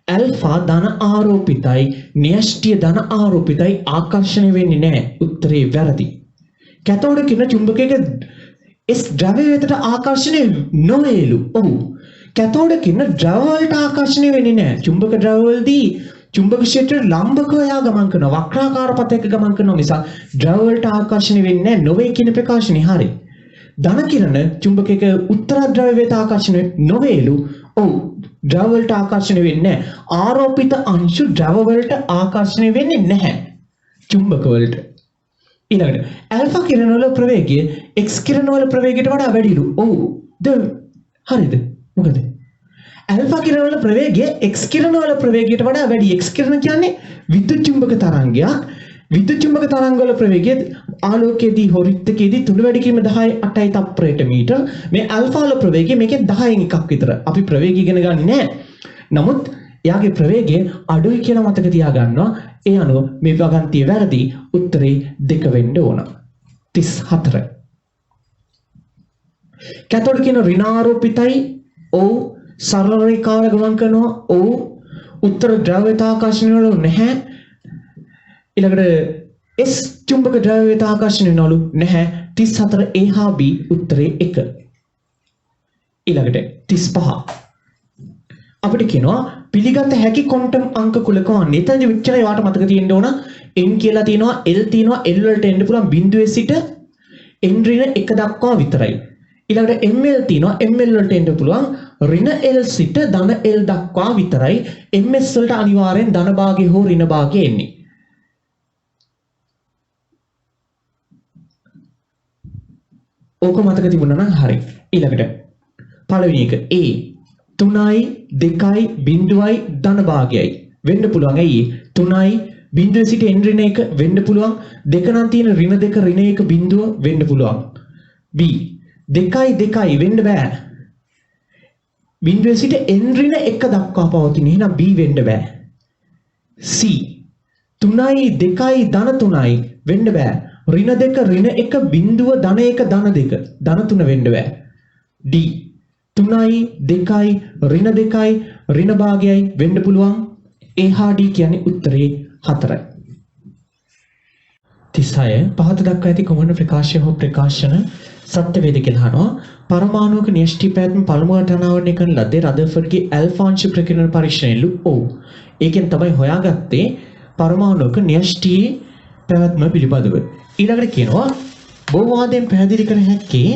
ඇල්ෆා ධන ආරෝපිතයි, න්‍යෂ්ටිය ධන ආරෝපිතයි, ආකර්ෂණය වෙන්නේ නැහැ. උත්තරේ වැරදි. කැතෝඩ කිරණ චුම්බකයක S ද්‍රව්‍ය වෙතට ආකර්ෂණය නොවේලු. ඔව්. කැතෝඩ කිරණ ද්‍රව වලට ආකර්ෂණය වෙන්නේ නැහැ. චුම්බක ද්‍රව වලදී චුම්බක ක්ෂේත්‍රයේ ලම්බකව යා ගමන් කරනවා. වක්‍රාකාර පතයක ගමන් කරනවා නිසා ද්‍රව වලට ආකර්ෂණය වෙන්නේ නැහැ. නොවේ කියන ප්‍රකාශනේ හරි. ධන කිරණ චුම්බකයක උත්තර ද්‍රව්‍ය වෙත ආකර්ෂණය නොවේලු. ඔව්. ද්‍රව වලට ආකර්ෂණය වෙන්නේ නැහැ. ආරෝපිත අංශු ද්‍රව වලට ආකර්ෂණය වෙන්නේ නැහැ. චුම්බක වලට. ඊළඟට ඇල්ෆා කිරණ වල ප්‍රවේගය X කිරණ වල ප්‍රවේගයට වඩා වැඩිලු. ඔව්. හරිද? මොකද? ඇල්ෆා කිරණ වල ප්‍රවේගය X කිරණ වල ප්‍රවේගයට වඩා වැඩි. X කිරණ කියන්නේ විද්‍යුත් චුම්බක තරංගයක්. විද්‍යුත් චුම්බක තරංග වල ප්‍රවේගය ආලෝකයේදී හෝ රික්තකයේදී තුන වැඩි කිරීම 10.8යි තප්පරයට මීටර. මේ ඇල්ෆා වල ප්‍රවේගය මේකෙන් 10න් එකක් විතර. අපි ප්‍රවේගය ඉගෙන ගන්නේ නැහැ. නමුත් එයාගේ ප්‍රවේගය අඩුයි කියලා මතක තියාගන්නවා. ඒ අනුව මේ වගන්තිය වැරදි. උත්තරේ 2 වෙන්න ඕන. 34. කැතෝඩ කියන ඍණාරෝපිතයි. ඔව්. සරල රේඛාවල ගමන් කරනවා. ඔව්. උත්තර ද්‍රව්‍යතාවකාශන වල නැහැ. ඊළඟට S චුම්බක ද්‍රව්‍යතාවකාශන වල නැහැ. 34 A හා B උත්තරේ 1. ඊළඟට 35 අපිට කියනවා පිළිගත හැකි ක්වොන්ටම් අංක කුලක වන්නේ. එතනදි මෙච්චරයි වාට මතක තියෙන්න ඕන. n කියලා තියෙනවා, l තියෙනවා, l වලට එන්න පුළුවන් බිඳුවේ සිට n ඍණ 1 දක්වා විතරයි. ඊළඟට ml තියෙනවා, ml වලට එන්න පුළුවන් ඍණ l සිට ධන l දක්වා විතරයි. ms වලට අනිවාර්යෙන් ධන භාගය හෝ ඍණ භාගය එන්නේ. ඕක මතක තිබුණා නම් හරි. ඊළඟට පළවෙනි එක A 3යි 2යි බිඳුවයි ධන භාගයයි වෙන්න පුළුවන්. ඇයි 3යි බිඳුවේ සිට n ඍණ 1 වෙන්න පුළුවන්. 2 නම් තියෙන ඍණ 2 ඍණ 1 බිඳුව වෙන්න පුළුවන්. B 2යි 2යි වෙන්න බෑ. බිඳුවේ සිට n ඍණ 1 දක්වා පවතින. එහෙනම් B වෙන්න බෑ. C 3යි 2යි ධන 3යි වෙන්න බෑ. ඍණ 2 ඍණ 1 බිඳුව ධන 1 ධන 2 ධන 3 වෙන්න බෑ. D 3යි 2යි ඍණ 2යි ඍණ භාගයයි වෙන්න පුළුවන්. A හා D කියන්නේ උත්තරේ 4යි. 36 පහත දක්වා ඇති කොමන ප්‍රකාශය හෝ ප්‍රකාශන සත්‍ය වේද කියලා අහනවා. පරමාණුක න්‍යෂ්ටි පැවැත්ම පළමුවට අනාවරණය කරන ලද්දේ රදර්ෆර්ඩ්ගේ ඇල්ෆාංශ ප්‍රකීර්ණන පරීක්ෂණයලු. ඔව්. ඒකෙන් තමයි හොයාගත්තේ පරමාණුක න්‍යෂ්ටියේ පැවැත්ම පිළිබඳව. ඊළඟට කියනවා බහුවාදයෙන් පැහැදිලි කර හැක්කේ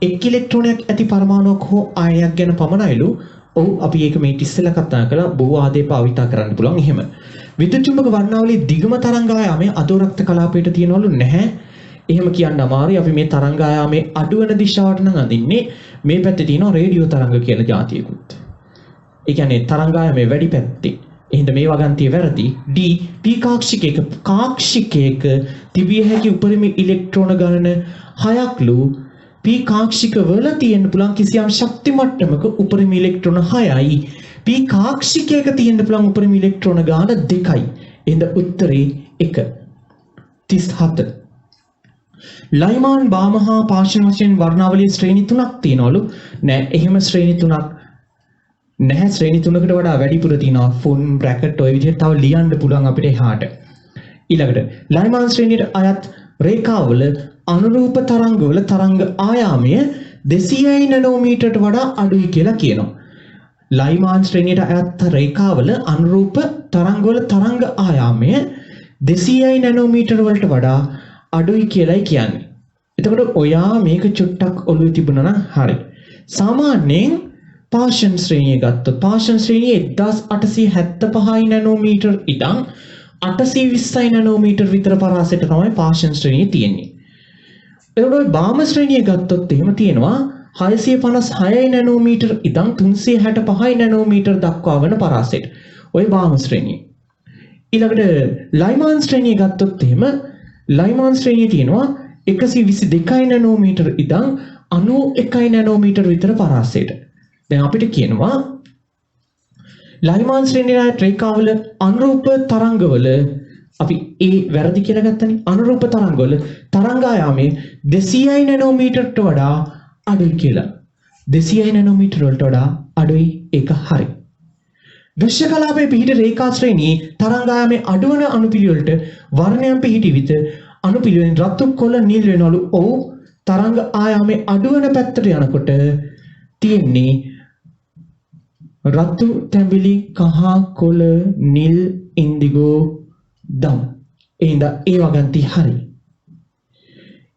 එක් ඉලෙක්ට්‍රෝනයක් ඇති පරමාණුවක් හෝ ආයනයක් ගැන පමණයිලු. ඔව් අපි ඒක මේ ඉස්සෙල්ලා කතා කළා. බහුවාදය භාවිතා කරන්න පුළුවන්. එහෙම. විද්‍යුත් චුම්බක වර්ණාවලියේ දිගම තරංගායාමයේ අදෝරක්ත කලාපයට තියනවලු නැහැ. එහෙම කියන්න අමාරුයි. අපි මේ තරංගායාමයේ අඩු වෙන දිශාවට නම් අඳින්නේ. මේ පැත්තේ තියෙනවා රේඩියෝ තරංග කියලා જાතියකුත්. ඒ කියන්නේ තරංගායාමයේ වැඩි පැත්තේ. එහෙනම් මේ වගන්තිය වැරදි. D p කාක්ෂිකයක තිබිය හැකි උපරිම ඉලෙක්ට්‍රෝන ගණන 6ක්ලු. p කාක්ෂික වල තියෙන්න පුළුවන් කිසියම් ශක්ති මට්ටමක උපරිම ඉලෙක්ට්‍රෝන 6යි. p කාක්ෂිකයක තියෙන්න පුළුවන් උපරිම ඉලෙක්ට්‍රෝන ගාන 2යි. එහෙනම් උත්තරේ 1. 37 ලයිමාන් බාමහා පාෂණ වශයෙන් වර්ණාවලියේ ශ්‍රේණි 3ක් තියෙනවලු. නෑ එහෙම ශ්‍රේණි 3ක් නැහැ. ශ්‍රේණි 3කට වඩා වැඩිපුර තියෙනවා. ෆොන් බ්‍රැකට් ඔය විදිහට තව ලියන්න පුළුවන් අපිට එහාට. ඊළඟට ලයිමාන් ශ්‍රේණියට අයත් රේඛාවල අනුරූප තරංගවල තරංග ආයාමය 200 නැනෝමීටරට වඩා අඩුයි කියලා කියනවා. ලයිමාන් ශ්‍රේණියට අයත් රේඛාවල අනුරූප තරංගවල තරංග ආයාමය 200 නැනෝමීටර වලට වඩා අඩුයි කියලායි කියන්නේ. එතකොට ඔයා මේක චුට්ටක් ඔළුවේ තිබුණා නම් හරි. සාමාන්‍යයෙන් පාෂන් ශ්‍රේණිය ගත්තොත් පාෂන් ශ්‍රේණිය 1875 නැනෝමීටර ඉඳන් 820 නැනෝමීටර විතර පරාසයට තමයි පාෂන් ශ්‍රේණිය තියෙන්නේ. එතකොට බාම ශ්‍රේණිය ගත්තොත් එහෙම තියෙනවා 656 නැනෝමීටර ඉඳන් 365 නැනෝමීටර දක්වා වන පරාසයට. ඔය බාම ශ්‍රේණිය. ඊළඟට ලයිමාන් ශ්‍රේණිය ගත්තොත් එහෙම ලයිමාන් ශ්‍රේණිය තියෙනවා 122 නැනෝමීටර ඉඳන් 91 නැනෝමීටර විතර පරාසයට. දැන් අපිට කියනවා ලයිමාන් ශ්‍රේණියේ රේඛාවල අනුරූප තරංගවල අපි ඒ වැරදි කියලා ගත්තනේ. අනුරූප තරංගවල තරංගායාමයේ 200 නැනෝමීටරට වඩා අඩුයි කියලා. 200 නැනෝමීටර වලට වඩා අඩුයි. ඒක හරි. දෘශ්‍ය කලාපයේ පිහිට රේඛා ශ්‍රේණියේ තරංගායාමයේ අඩුවන අණුපිළිවෙලට වර්ණයන් පිහිටි විට අණුපිළිවෙලින් රතු කොළ නිල් වෙනවලු. ඔව් තරංග ආයාමයේ අඩුවන පැත්තට යනකොට තියෙන්නේ රතු තැඹිලි කහ කොළ නිල් ඉන්දිගෝ දම්. එහෙනම් ඒ වගන්ති හරි.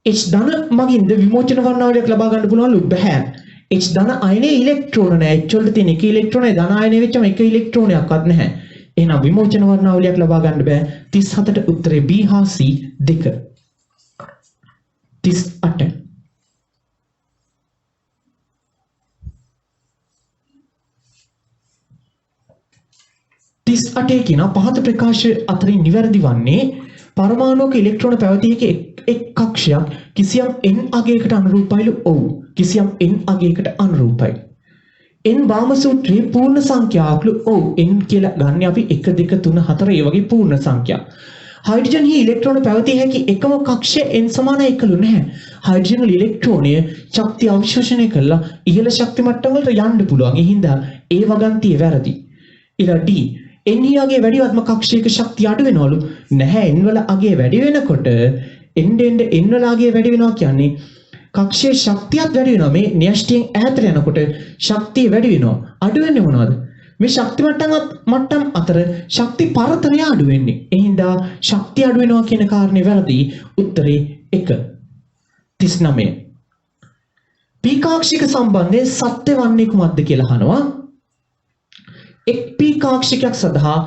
H ධන මගින්ද විමෝචන වර්ණාවලියක් ලබා ගන්න පුළුවන්ලු. බෑ. H ධන අයනේ ඉලෙක්ට්‍රෝන නෑ. H වලට තියෙන එක ඉලෙක්ට්‍රෝනයි ධන අයනේ වෙච්චම එක ඉලෙක්ට්‍රෝනයක්වත් නැහැ. එහෙනම් විමෝචන වර්ණාවලියක් ලබා ගන්න බෑ. 37ට උත්තරේ B හා C දෙක. 38 38 කියන පහත ප්‍රකාශ අතරින් නිවැරදි වන්නේ පරමාණුක ඉලෙක්ට්‍රෝන පැවතිය හැකි එක් කක්ෂයක් කිසියම් n අගයකට අනුරූපයිලු. ඔව් කිසියම් n අගයකට අනුරූපයි. n බාම සූත්‍රයේ පූර්ණ සංඛ්‍යාවක්ලු. ඔව් n කියලා ගන්න අපි 1 2 3 4 ඒ වගේ පූර්ණ සංඛ්‍යා. හයිඩ්‍රජන් හි ඉලෙක්ට්‍රෝන පැවතිය හැකි එකම කක්ෂය n සමාන 1ලු නැහැ. හයිඩ්‍රජන් වල ඉලෙක්ට්‍රෝනය ශක්තිය අවශෝෂණය කරලා ඉහළ ශක්ති මට්ටම් වලට යන්න පුළුවන්. ඒ හින්දා ඒ වගන්තිය වැරදි. ඊළඟ D NE අගේ වැඩිවත්ම කක්ෂයක ශක්තිය අඩු වෙනවලු. නැහැ N වල අගේ වැඩි වෙනකොට N වල අගේ වැඩි වෙනවා කියන්නේ කක්ෂයේ ශක්තියත් වැඩි වෙනවා. මේ න්‍යෂ්ටියෙන් ඈතට යනකොට ශක්තිය වැඩි වෙනවා. අඩු වෙන්නේ මොනවද? මේ ශක්ති මට්ටම් අතර ශක්ති පරතරය අඩු වෙන්නේ. ඒ හින්දා ශක්තිය අඩු වෙනවා කියන කාරණේ වැරදි. උත්තරේ 1. 39. P කාක්ෂික සම්බන්ධයෙන් සත්‍ය වන්නේ කුමක්ද කියලා අහනවා. එක් P කාක්ෂිකයක් සඳහා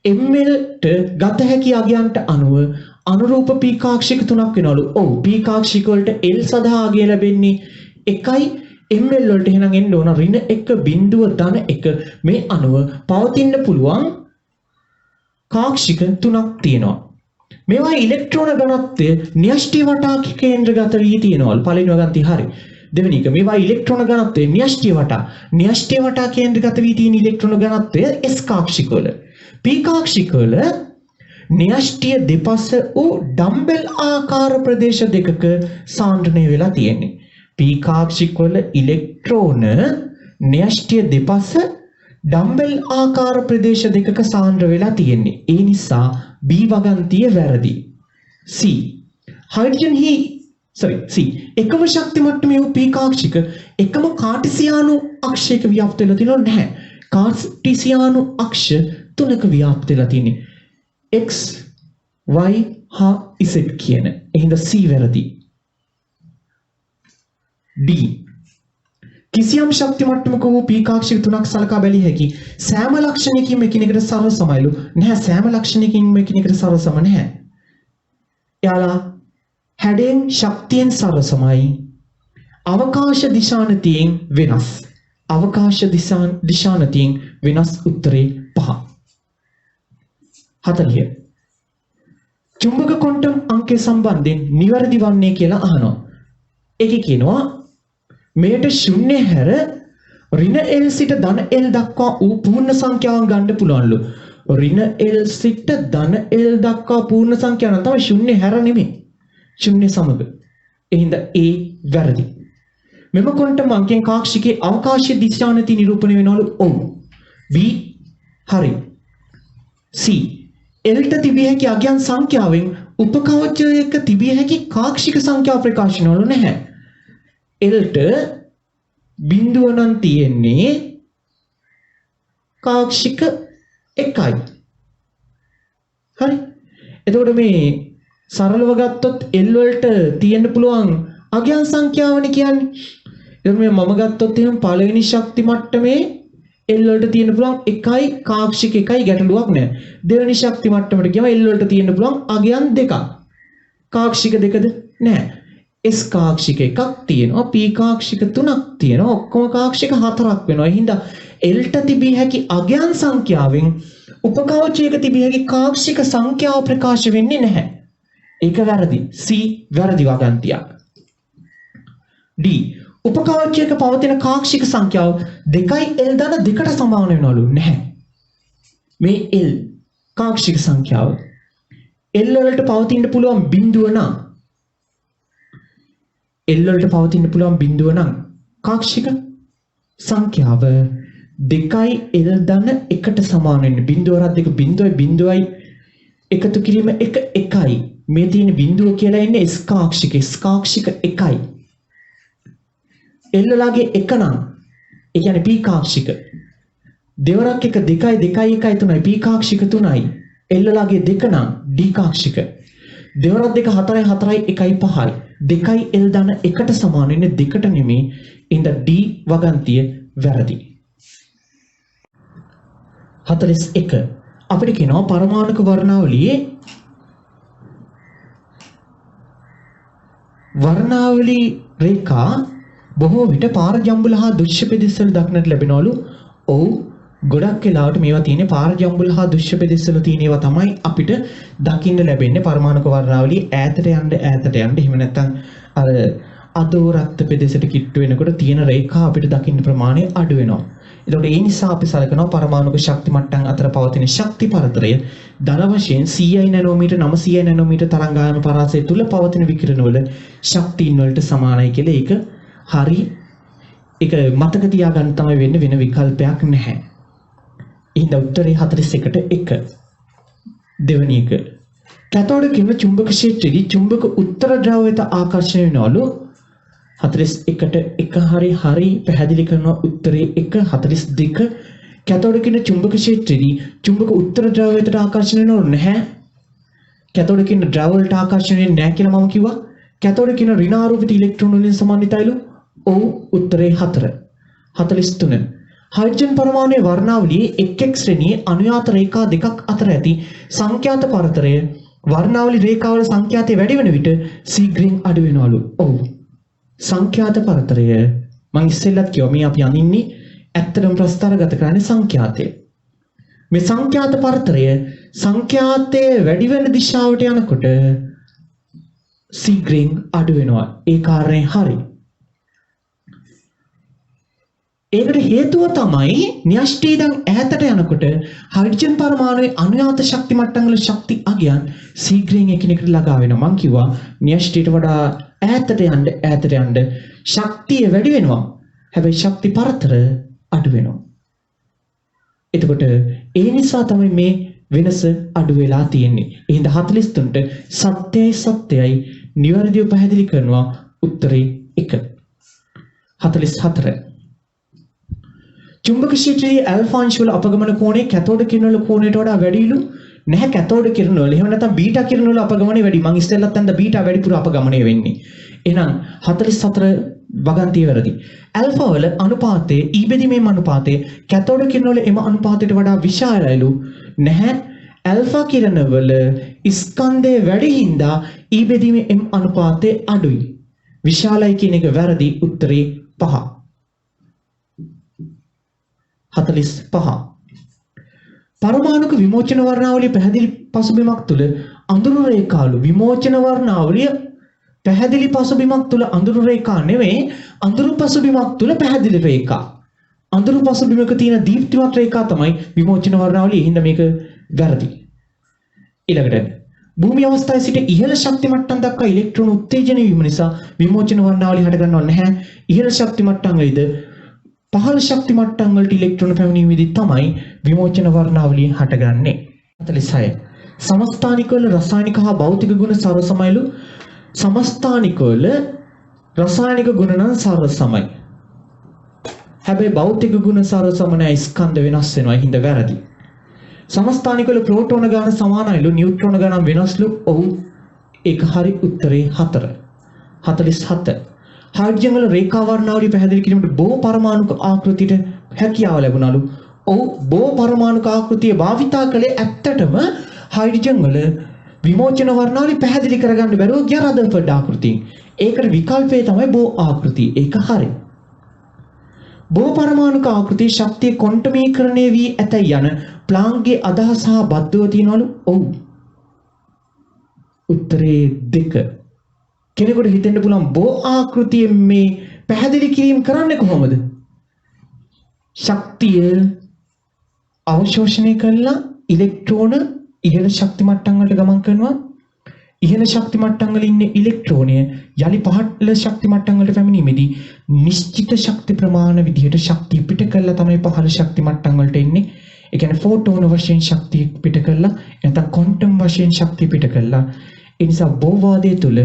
MLට ගත හැකි අගයන්ට අනුව අනුරූප P කාක්ෂික තුනක් වෙනවලු. ඔව් P කාක්ෂික වලට L සඳහා අගය ලැබෙන්නේ 1යි. ML වලට එහෙනම් එන්න ඕන ඍණ 1 බිඳුව ධන 1. මේ අනුව පවතින්න පුළුවන් කාක්ෂික තුනක් තියෙනවා. මේවා ඉලෙක්ට්‍රෝන ඝනත්වය න්‍යෂ්ටි වටා කේන්ද්‍රගත වී තියෙනවලු. පළවෙනි ගන්ති හරි. දෙවෙනි එක මේවා ඉලෙක්ට්‍රෝන ඝනත්වය න්‍යෂ්ටි වටා කේන්ද්‍රගත වී තියෙන ඉලෙක්ට්‍රෝන ඝනත්වය S කාක්ෂික වල. P කාක්ෂික වල න්‍යෂ්ටිය දෙපස වූ ඩම්බෙල් ආකාර ප්‍රදේශ දෙකක සාන්ද්‍රණය වෙලා තියෙන්නේ. P කාක්ෂික වල ඉලෙක්ට්‍රෝන න්‍යෂ්ටිය දෙපස ඩම්බෙල් ආකාර ප්‍රදේශ දෙකක සාන්ද්‍ර වෙලා තියෙන්නේ. ඒ නිසා B වගන්තිය වැරදි. C. එකම ශක්ති මට්ටමේ වූ P කාක්ෂික එකම කාටිසියානු අක්ෂයක ව්‍යාප්ත වෙලා තියෙනව නැහැ. කාටිසියානු අක්ෂ තුනක ව්‍යාප්ත වෙලා තියෙන්නේ. X, Y හා Z කියන. එහෙනම් C වැරදි. D. කිසියම් ශක්ති මට්ටමක වූ P කාක්ෂික තුනක් සලකා බැලිය හැකි සෑම ලක්ෂණයකින්ම එකිනෙකට සරල සමයිලු. නැහැ සෑම ලක්ෂණයකින්ම එකිනෙකට සරල සම නැහැ. එයාලා හැඩයෙන් ශක්තියෙන් සරල සමයි. අවකාශ දිශානතියෙන් වෙනස්. අවකාශ දිශානතියෙන් වෙනස්. උත්තරේ 5. 40. චුම්බක ක්වොන්ටම් අංකය සම්බන්ධයෙන් නිවැරදි වන්නේ කියලා අහනවා. ඒකේ කියනවා මෙයට ශුන්‍ය හැර ඍණ L සිට ධන L දක්වා වූ පූර්ණ සංඛ්‍යාවන් ගන්න පුළුවන්ලු. ඍණ L සිට ධන L දක්වා පූර්ණ සංඛ්‍යාව නම් තමයි ශුන්‍ය හැර නෙමෙයි. ශුන්‍ය සමග. එහෙනම් A වැරදි. මෙම ක්වොන්ටම් අංකයෙන් කාක්ෂිකයේ අවකාශීය දිශානති නිරූපණය වෙනවලු. ඔව්. B හරි. C. Lට තිබිය හැකි අගයන් සංඛ්‍යාවෙන් උපකවචයක තිබිය හැකි කාක්ෂික සංඛ්‍යාව ප්‍රකාශ වෙනවලු නැහැ. Lට බිඳුව නම් තියෙන්නේ කාක්ෂික 1යි. හරි. එතකොට මේ සරලව ගත්තොත් L වලට තියෙන්න පුළුවන් අගයන් සංඛ්‍යාවනේ කියන්නේ. එතකොට මේ මම ගත්තොත් එහෙනම් පළවෙනි ශක්ති මට්ටමේ L වලට තියෙන්න පුළුවන් 1යි කාක්ෂික 1යි ගැටලුවක් නැහැ. දෙවෙනි ශක්ති මට්ටමට ගියම L වලට තියෙන්න පුළුවන් අගයන් 2ක්. කාක්ෂික 2ද නැහැ. S කාක්ෂික 1ක් තියෙනවා. P කාක්ෂික 3ක් තියෙනවා. ඔක්කොම කාක්ෂික 4ක් වෙනවා. එහෙනම් Lට තිබිය හැකි අගයන් සංඛ්‍යාවෙන් උපකවචයක තිබිය හැකි කාක්ෂික සංඛ්‍යාව ප්‍රකාශ වෙන්නේ නැහැ. ඒක වැරදි. C වැරදි වගන්තියක්. D. උපකවචයක පවතින කාක්ෂික සංඛ්‍යාව 2යි L ධන 2ට සමාන වෙනවලු. නැහැ. මේ L කාක්ෂික සංඛ්‍යාව L වලට පවතින්න පුළුවන් බිඳුව නම් L වලට පවතින්න පුළුවන් බිඳුව නම් කාක්ෂික සංඛ්‍යාව 2යි L ධන 1ට සමාන වෙන්නේ. බිඳුව වරක් දෙක බිඳුවයි එකතු කිරීම 1යි. මේ තියෙන බිඳුව කියලා ඉන්නේ S කාක්ෂික. S කාක්ෂික 1යි. L වලගේ 1 නම් ඒ කියන්නේ P කාක්ෂික. දෙවරක් එක 2යි 2යි 1යි 3යි P කාක්ෂික 3යි. L වලගේ 2 නම් D කාක්ෂික. දෙවරක් දෙක 4යි 4යි 1යි 5යි. 2යි L ධන 1ට සමාන වෙන්නේ 2ට නෙමෙයි. ඉඳ D වගන්තිය වැරදි. 41. අපිට කියනවා පරමාණුක වර්ණාවලියේ වර්ණාවලි රේඛා බොහෝ විට පාරජම්බුල හා දෘශ්‍ය පෙදෙස්වල දක්නට ලැබෙනවලු. ඔව් ගොඩක් වෙලාවට මේවා තියෙන්නේ පාරජම්බුල හා දෘශ්‍ය පෙදෙස්වල තියෙන ඒවා තමයි අපිට දකින්න ලැබෙන්නේ. පරමාණුක වර්ණාවලිය ඈතට යන්න. එහෙම නැත්නම් අර අදෝරක්ත පෙදෙසට කිට්ටු වෙනකොට තියෙන රේඛා අපිට දකින්න ප්‍රමාණය අඩු වෙනවා. එතකොට ඒ නිසා අපි සලකනවා පරමාණුක ශක්ති මට්ටම් අතර පවතින ශක්ති පරතරය ධන වශයෙන් 100 නැනෝමීටර් 900 නැනෝමීටර් තරංගායම පරාසය තුල පවතින විකිරණ වල ශක්තියින් වලට සමානයි කියලා ඒක හරි. ඒක මතක තියාගන්න තමයි වෙන්නේ, වෙන විකල්පයක් නැහැ. එහෙනම් උත්තරේ 41ට 1. දෙවෙනි එක. කැතෝඩ කියන චුම්බක ක්ෂේත්‍රයේ චුම්බක උත්තර ද්‍රවයට ආකර්ෂණය වෙනවලු 41ට 1 හරි පැහැදිලි කරනවා උත්තරේ 1 42. කැතෝඩ කියන චුම්බක ක්ෂේත්‍රයේ චුම්බක උත්තර ද්‍රවයට ආකර්ෂණය වෙනවලු නැහැ. කැතෝඩ කියන ද්‍රව වලට ආකර්ෂණය වෙන්නේ නැහැ කියලා මම කිව්වා. කැතෝඩ කියන ඍණාරෝපිත ඉලෙක්ට්‍රෝන වලින් සමන්විතයිලු. ඔව් උත්තරේ 4. 43. හයිඩ්‍රජන් පරමාණුවේ වර්ණාවලියේ එක් ශ්‍රේණියේ අනුයාත රේඛා දෙකක් අතර ඇති සංඛ්‍යාත පරතරය වර්ණාවලි රේඛාවල සංඛ්‍යාතය වැඩි වෙන විට ශීඝ්‍රයෙන් අඩු වෙනවලු. ඔව්. සංඛ්‍යාත පරතරය මම ඉස්සෙල්ලත් කිව්වා මේ අපි අනින්නේ ඇත්තටම ප්‍රස්තාරගත කරන්නේ සංඛ්‍යාතය. මේ සංඛ්‍යාත පරතරය සංඛ්‍යාතයේ වැඩි වෙන දිශාවට යනකොට ශීඝ්‍රයෙන් අඩු වෙනවා. ඒ කාරණේ හරි. ඒකට හේතුව තමයි න්‍යෂ්ටි ඉඳන් ඈතට යනකොට හයිඩ්‍රජන් පරමාණුවේ අනුයාත ශක්ති මට්ටම් වල ශක්ති අගයන් ශීඝ්‍රයෙන් එකිනෙකට ළඟා වෙනවා. මම කිව්වා න්‍යෂ්ටියට වඩා ඈතට යන්න ශක්තිය වැඩි වෙනවා. හැබැයි ශක්ති පරතර අඩු වෙනවා. එතකොට ඒ නිසා තමයි මේ වෙනස අඩු වෙලා තියෙන්නේ. එහෙනම් 43ට සත්‍යයි නිවැරදිව පැහැදිලි කරනවා උත්තරේ 1. 44. චුම්බක ක්ෂේත්‍රයේ ඇල්ෆා අංශ වල අපගමන කෝණය කැතෝඩ කිරණ වල කෝණයට වඩා වැඩිලු නැහැ. කැතෝඩ කිරණ වල එහෙම නැත්නම් බීටා කිරණ වල අපගමනය වැඩි. මම ඉස්සෙල්ලත් අන්ද බීටා වැඩිපුර අපගමනය වෙන්නේ. එහෙනම් 44 වගන්තිය වැරදි. ඇල්ෆා වල අනුපාතයේ E බෙදීමේ අනුපාතය කැතෝඩ කිරණ වල එම අනුපාතයට වඩා විශාලයිලු නැහැ. ඇල්ෆා කිරණ වල ස්කන්ධය වැඩි හින්දා E බෙදීමේ M අනුපාතය අඩුයි. විශාලයි කියන එක වැරදි. උත්තරේ 5. 45. පරමාණුක විමෝචන වර්ණාවලිය පැහැදිලි පසුබිමක් තුල අඳුරු රේඛාලු විමෝචන වර්ණාවලිය පැහැදිලි පසුබිමක් තුල අඳුරු රේඛා නෙවෙයි අඳුරු පසුබිමක් තුල පැහැදිලි රේඛා. අඳුරු පසුබිමක තියෙන දීප්තිමත් රේඛා තමයි විමෝචන වර්ණාවලිය. හින්දා මේක වැරදි. ඊළඟට භූමි අවස්ථාවේ සිට ඉහළ ශක්ති මට්ටම් දක්වා ඉලෙක්ට්‍රෝන උත්තේජනය වීම නිසා විමෝචන වර්ණාවලිය හට ගන්නව නැහැ. ඉහළ ශක්ති මට්ටම් වලද පහළ ශක්ති මට්ටම් වලට ඉලෙක්ට්‍රෝන පැමිණීමේදී තමයි විමෝචන වර්ණාවලිය හටගන්නේ. 46. සමස්ථානික වල රසායනික හා භෞතික ගුණ සරසමයිලු. සමස්ථානික වල රසායනික ගුණ නම් සරසමයි. හැබැයි භෞතික ගුණ සරසම නැහැ. ස්කන්ධ වෙනස් වෙනවා. හින්දා වැරදි. සමස්ථානික වල ප්‍රෝටෝන ගාන සමානයිලු. නියුට්‍රෝන ගාන වෙනස්ලු. ඔව්. ඒක හරි. උත්තරේ 4. 47. හයිඩ්‍රජන් වල රේඛා වර්ණාවලිය පැහැදිලි කිරීමට බෝ පරමාණුක ආකෘතියට හැකියාව ලැබුණලු. ඔව්. බෝ පරමාණුක ආකෘතිය භාවිතා කළේ ඇත්තටම හයිඩ්‍රජන් වල විමෝචන වර්ණාවලිය පැහැදිලි කරගන්න බැරුව ගිය රදර්ෆර්ඩ් ආකෘතිය. ඒකට විකල්පය තමයි බෝ ආකෘතිය. ඒක හරි. බෝ පරමාණුක ආකෘතිය ශක්තිය ක්වොන්ටමීකරණය වී ඇතැයි යන ප්ලාන්ක්ගේ අදහස හා බද්ධව තියෙනවලු. ඔව්. උත්තරේ 2. කෙනෙකුට හිතෙන්න පුළුවන් බෝ ආකෘතිය මේ පැහැදිලි කිරීම කරන්නේ කොහොමද? ශක්තිය අවශෝෂණය කරලා ඉලෙක්ට්‍රෝන ඉහළ ශක්ති මට්ටම් වලට ගමන් කරනවා. ඉහළ ශක්ති මට්ටම් වල ඉන්න ඉලෙක්ට්‍රෝනය යලි පහළ ශක්ති මට්ටම් වලට පැමිණීමේදී නිශ්චිත ශක්ති ප්‍රමාණ විදිහට ශක්තිය පිට කරලා තමයි පහළ ශක්ති මට්ටම් වලට එන්නේ. ඒ කියන්නේ ෆෝටෝන වශයෙන් ශක්තිය පිට කරලා නැත්නම් ක්වොන්ටම් වශයෙන් ශක්තිය පිට කරලා. ඒ නිසා බෝවාදයේ තුල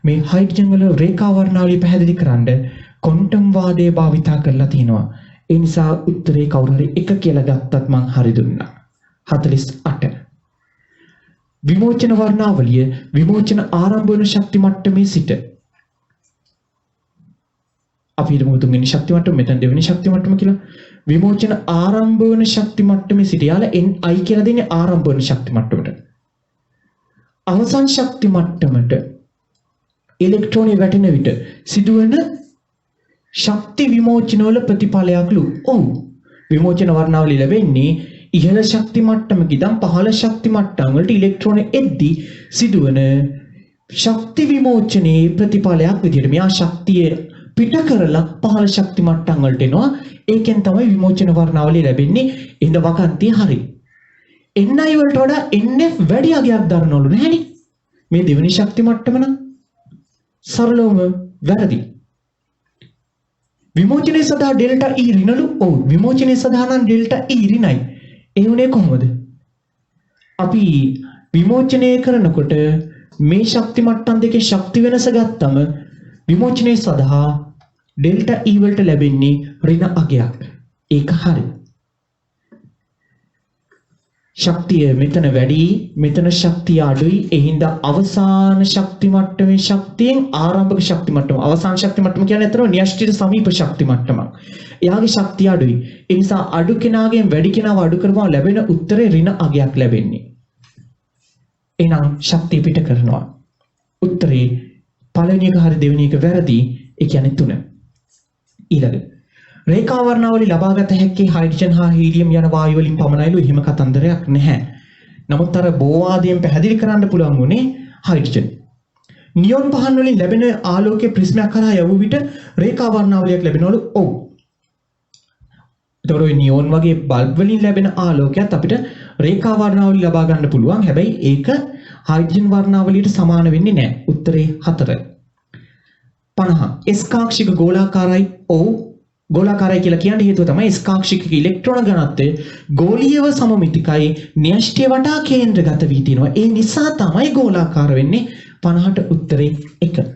මේ හයිඩ්‍රජන් වල රේඛා වර්ණාවලිය පැහැදිලි කරන්න ක්වොන්ටම් වාදය භාවිතා කරලා තිනවා. ඒ නිසා උත්තරේ කවුරු හරි 1 කියලා ගත්තත් මං හරි දුන්නා. 48. විමෝචන වර්ණාවලිය විමෝචන ආරම්භ වන ශක්ති මට්ටමේ සිට අපි හිතමු තුන්වෙනි ශක්ති මට්ටම මෙතන දෙවෙනි ශක්ති මට්ටම කියලා. විමෝචන ආරම්භ වන ශක්ති මට්ටමේ සිට යාලා NI කියලා දෙන්නේ ආරම්භ වන ශක්ති මට්ටමට. අවසන් ශක්ති මට්ටමට ඉලෙක්ට්‍රෝනය වැටෙන විට සිදුවන ශක්ති විමෝචන වල ප්‍රතිඵලයක්ලු. ඔව්. විමෝචන වර්ණාවලිය ලැබෙන්නේ ඉහළ ශක්ති මට්ටමක ඉඳන් පහළ ශක්ති මට්ටම් වලට ඉලෙක්ට්‍රෝන එද්දී සිදුවන ශක්ති විමෝචනයේ ප්‍රතිඵලයක් විදිහට මෙයා ශක්තිය පිට කරලා පහළ ශක්ති මට්ටම් වලට එනවා. ඒකෙන් තමයි විමෝචන වර්ණාවලිය ලැබෙන්නේ. එහෙනම් වකන්තිය හරි. NI වලට වඩා NF වැඩි අගයක් දරනවලු නැහැනේ. මේ දෙවෙනි ශක්ති මට්ටම නම් සරලවම වැරදි. විමෝචනයේ සඳහා ඩෙල්ටා E ඍණලු. ඔව්. විමෝචනයේ සඳහා නම් ඩෙල්ටා E ඍණයි. ඒ උනේ කොහොමද? අපි විමෝචනය කරනකොට මේ ශක්ති මට්ටම් දෙකේ ශක්ති වෙනස ගත්තම විමෝචනයේ සඳහා ඩෙල්ටා E වලට ලැබෙන්නේ ඍණ අගයක්. ඒක හරි. ශක්තිය මෙතන වැඩි, මෙතන ශක්තිය අඩුයි. ඒ හින්දා අවසාන ශක්ති මට්ටමේ ශක්තියෙන් ආරම්භක ශක්ති මට්ටම, අවසාන ශක්ති මට්ටම කියන්නේ අතන න්‍යෂ්ටිත සමීප ශක්ති මට්ටමක්. එයාගේ ශක්තිය අඩුයි. ඒ නිසා අඩු කෙනාගෙන් වැඩි කෙනාව අඩු කරපුවා ලැබෙන උත්තරේ ඍණ අගයක් ලැබෙන්නේ. එහෙනම් ශක්තිය පිට කරනවා. උත්තරේ පළවෙනි එක හරි දෙවෙනි එක වැරදි. ඒ කියන්නේ 3. ඊළඟ රේඛා වර්ණාවලිය ලබාගත හැක්කේ හයිඩ්‍රජන් හා හීලියම් යන වායු වලින් පමණයිලු. එහෙම කතන්දරයක් නැහැ. නමුත් අර බෝවාදයෙන් පැහැදිලි කරන්න පුළුවන් උනේ හයිඩ්‍රජන්. නියොන් පහන් වලින් ලැබෙන ආලෝකයේ ප්‍රිස්මයක් කරා යවූ විට රේඛා වර්ණාවලියක් ලැබෙනවලු. ඔව්. ඒතකොට ඔය නියොන් වගේ බල්බ් වලින් ලැබෙන ආලෝකයත් අපිට රේඛා වර්ණාවලිය ලබා ගන්න පුළුවන්. හැබැයි ඒක හයිඩ්‍රජන් වර්ණාවලියට සමාන වෙන්නේ නැහැ. උත්තරේ 4. 50. ස්කාක්ෂික ගෝලාකාරයි. ඔව්. ගෝලාකාරයි කියලා කියන්න හේතුව තමයි ස්කාක්ෂික ඉලෙක්ට්‍රෝන ඝනත්වය ගෝලීයව සමමිතිකයි, න්‍යෂ්ටිය වටා කේන්ද්‍රගත වී තියෙනවා. ඒ නිසා තමයි ගෝලාකාර වෙන්නේ. 50ට උත්තරේ 1.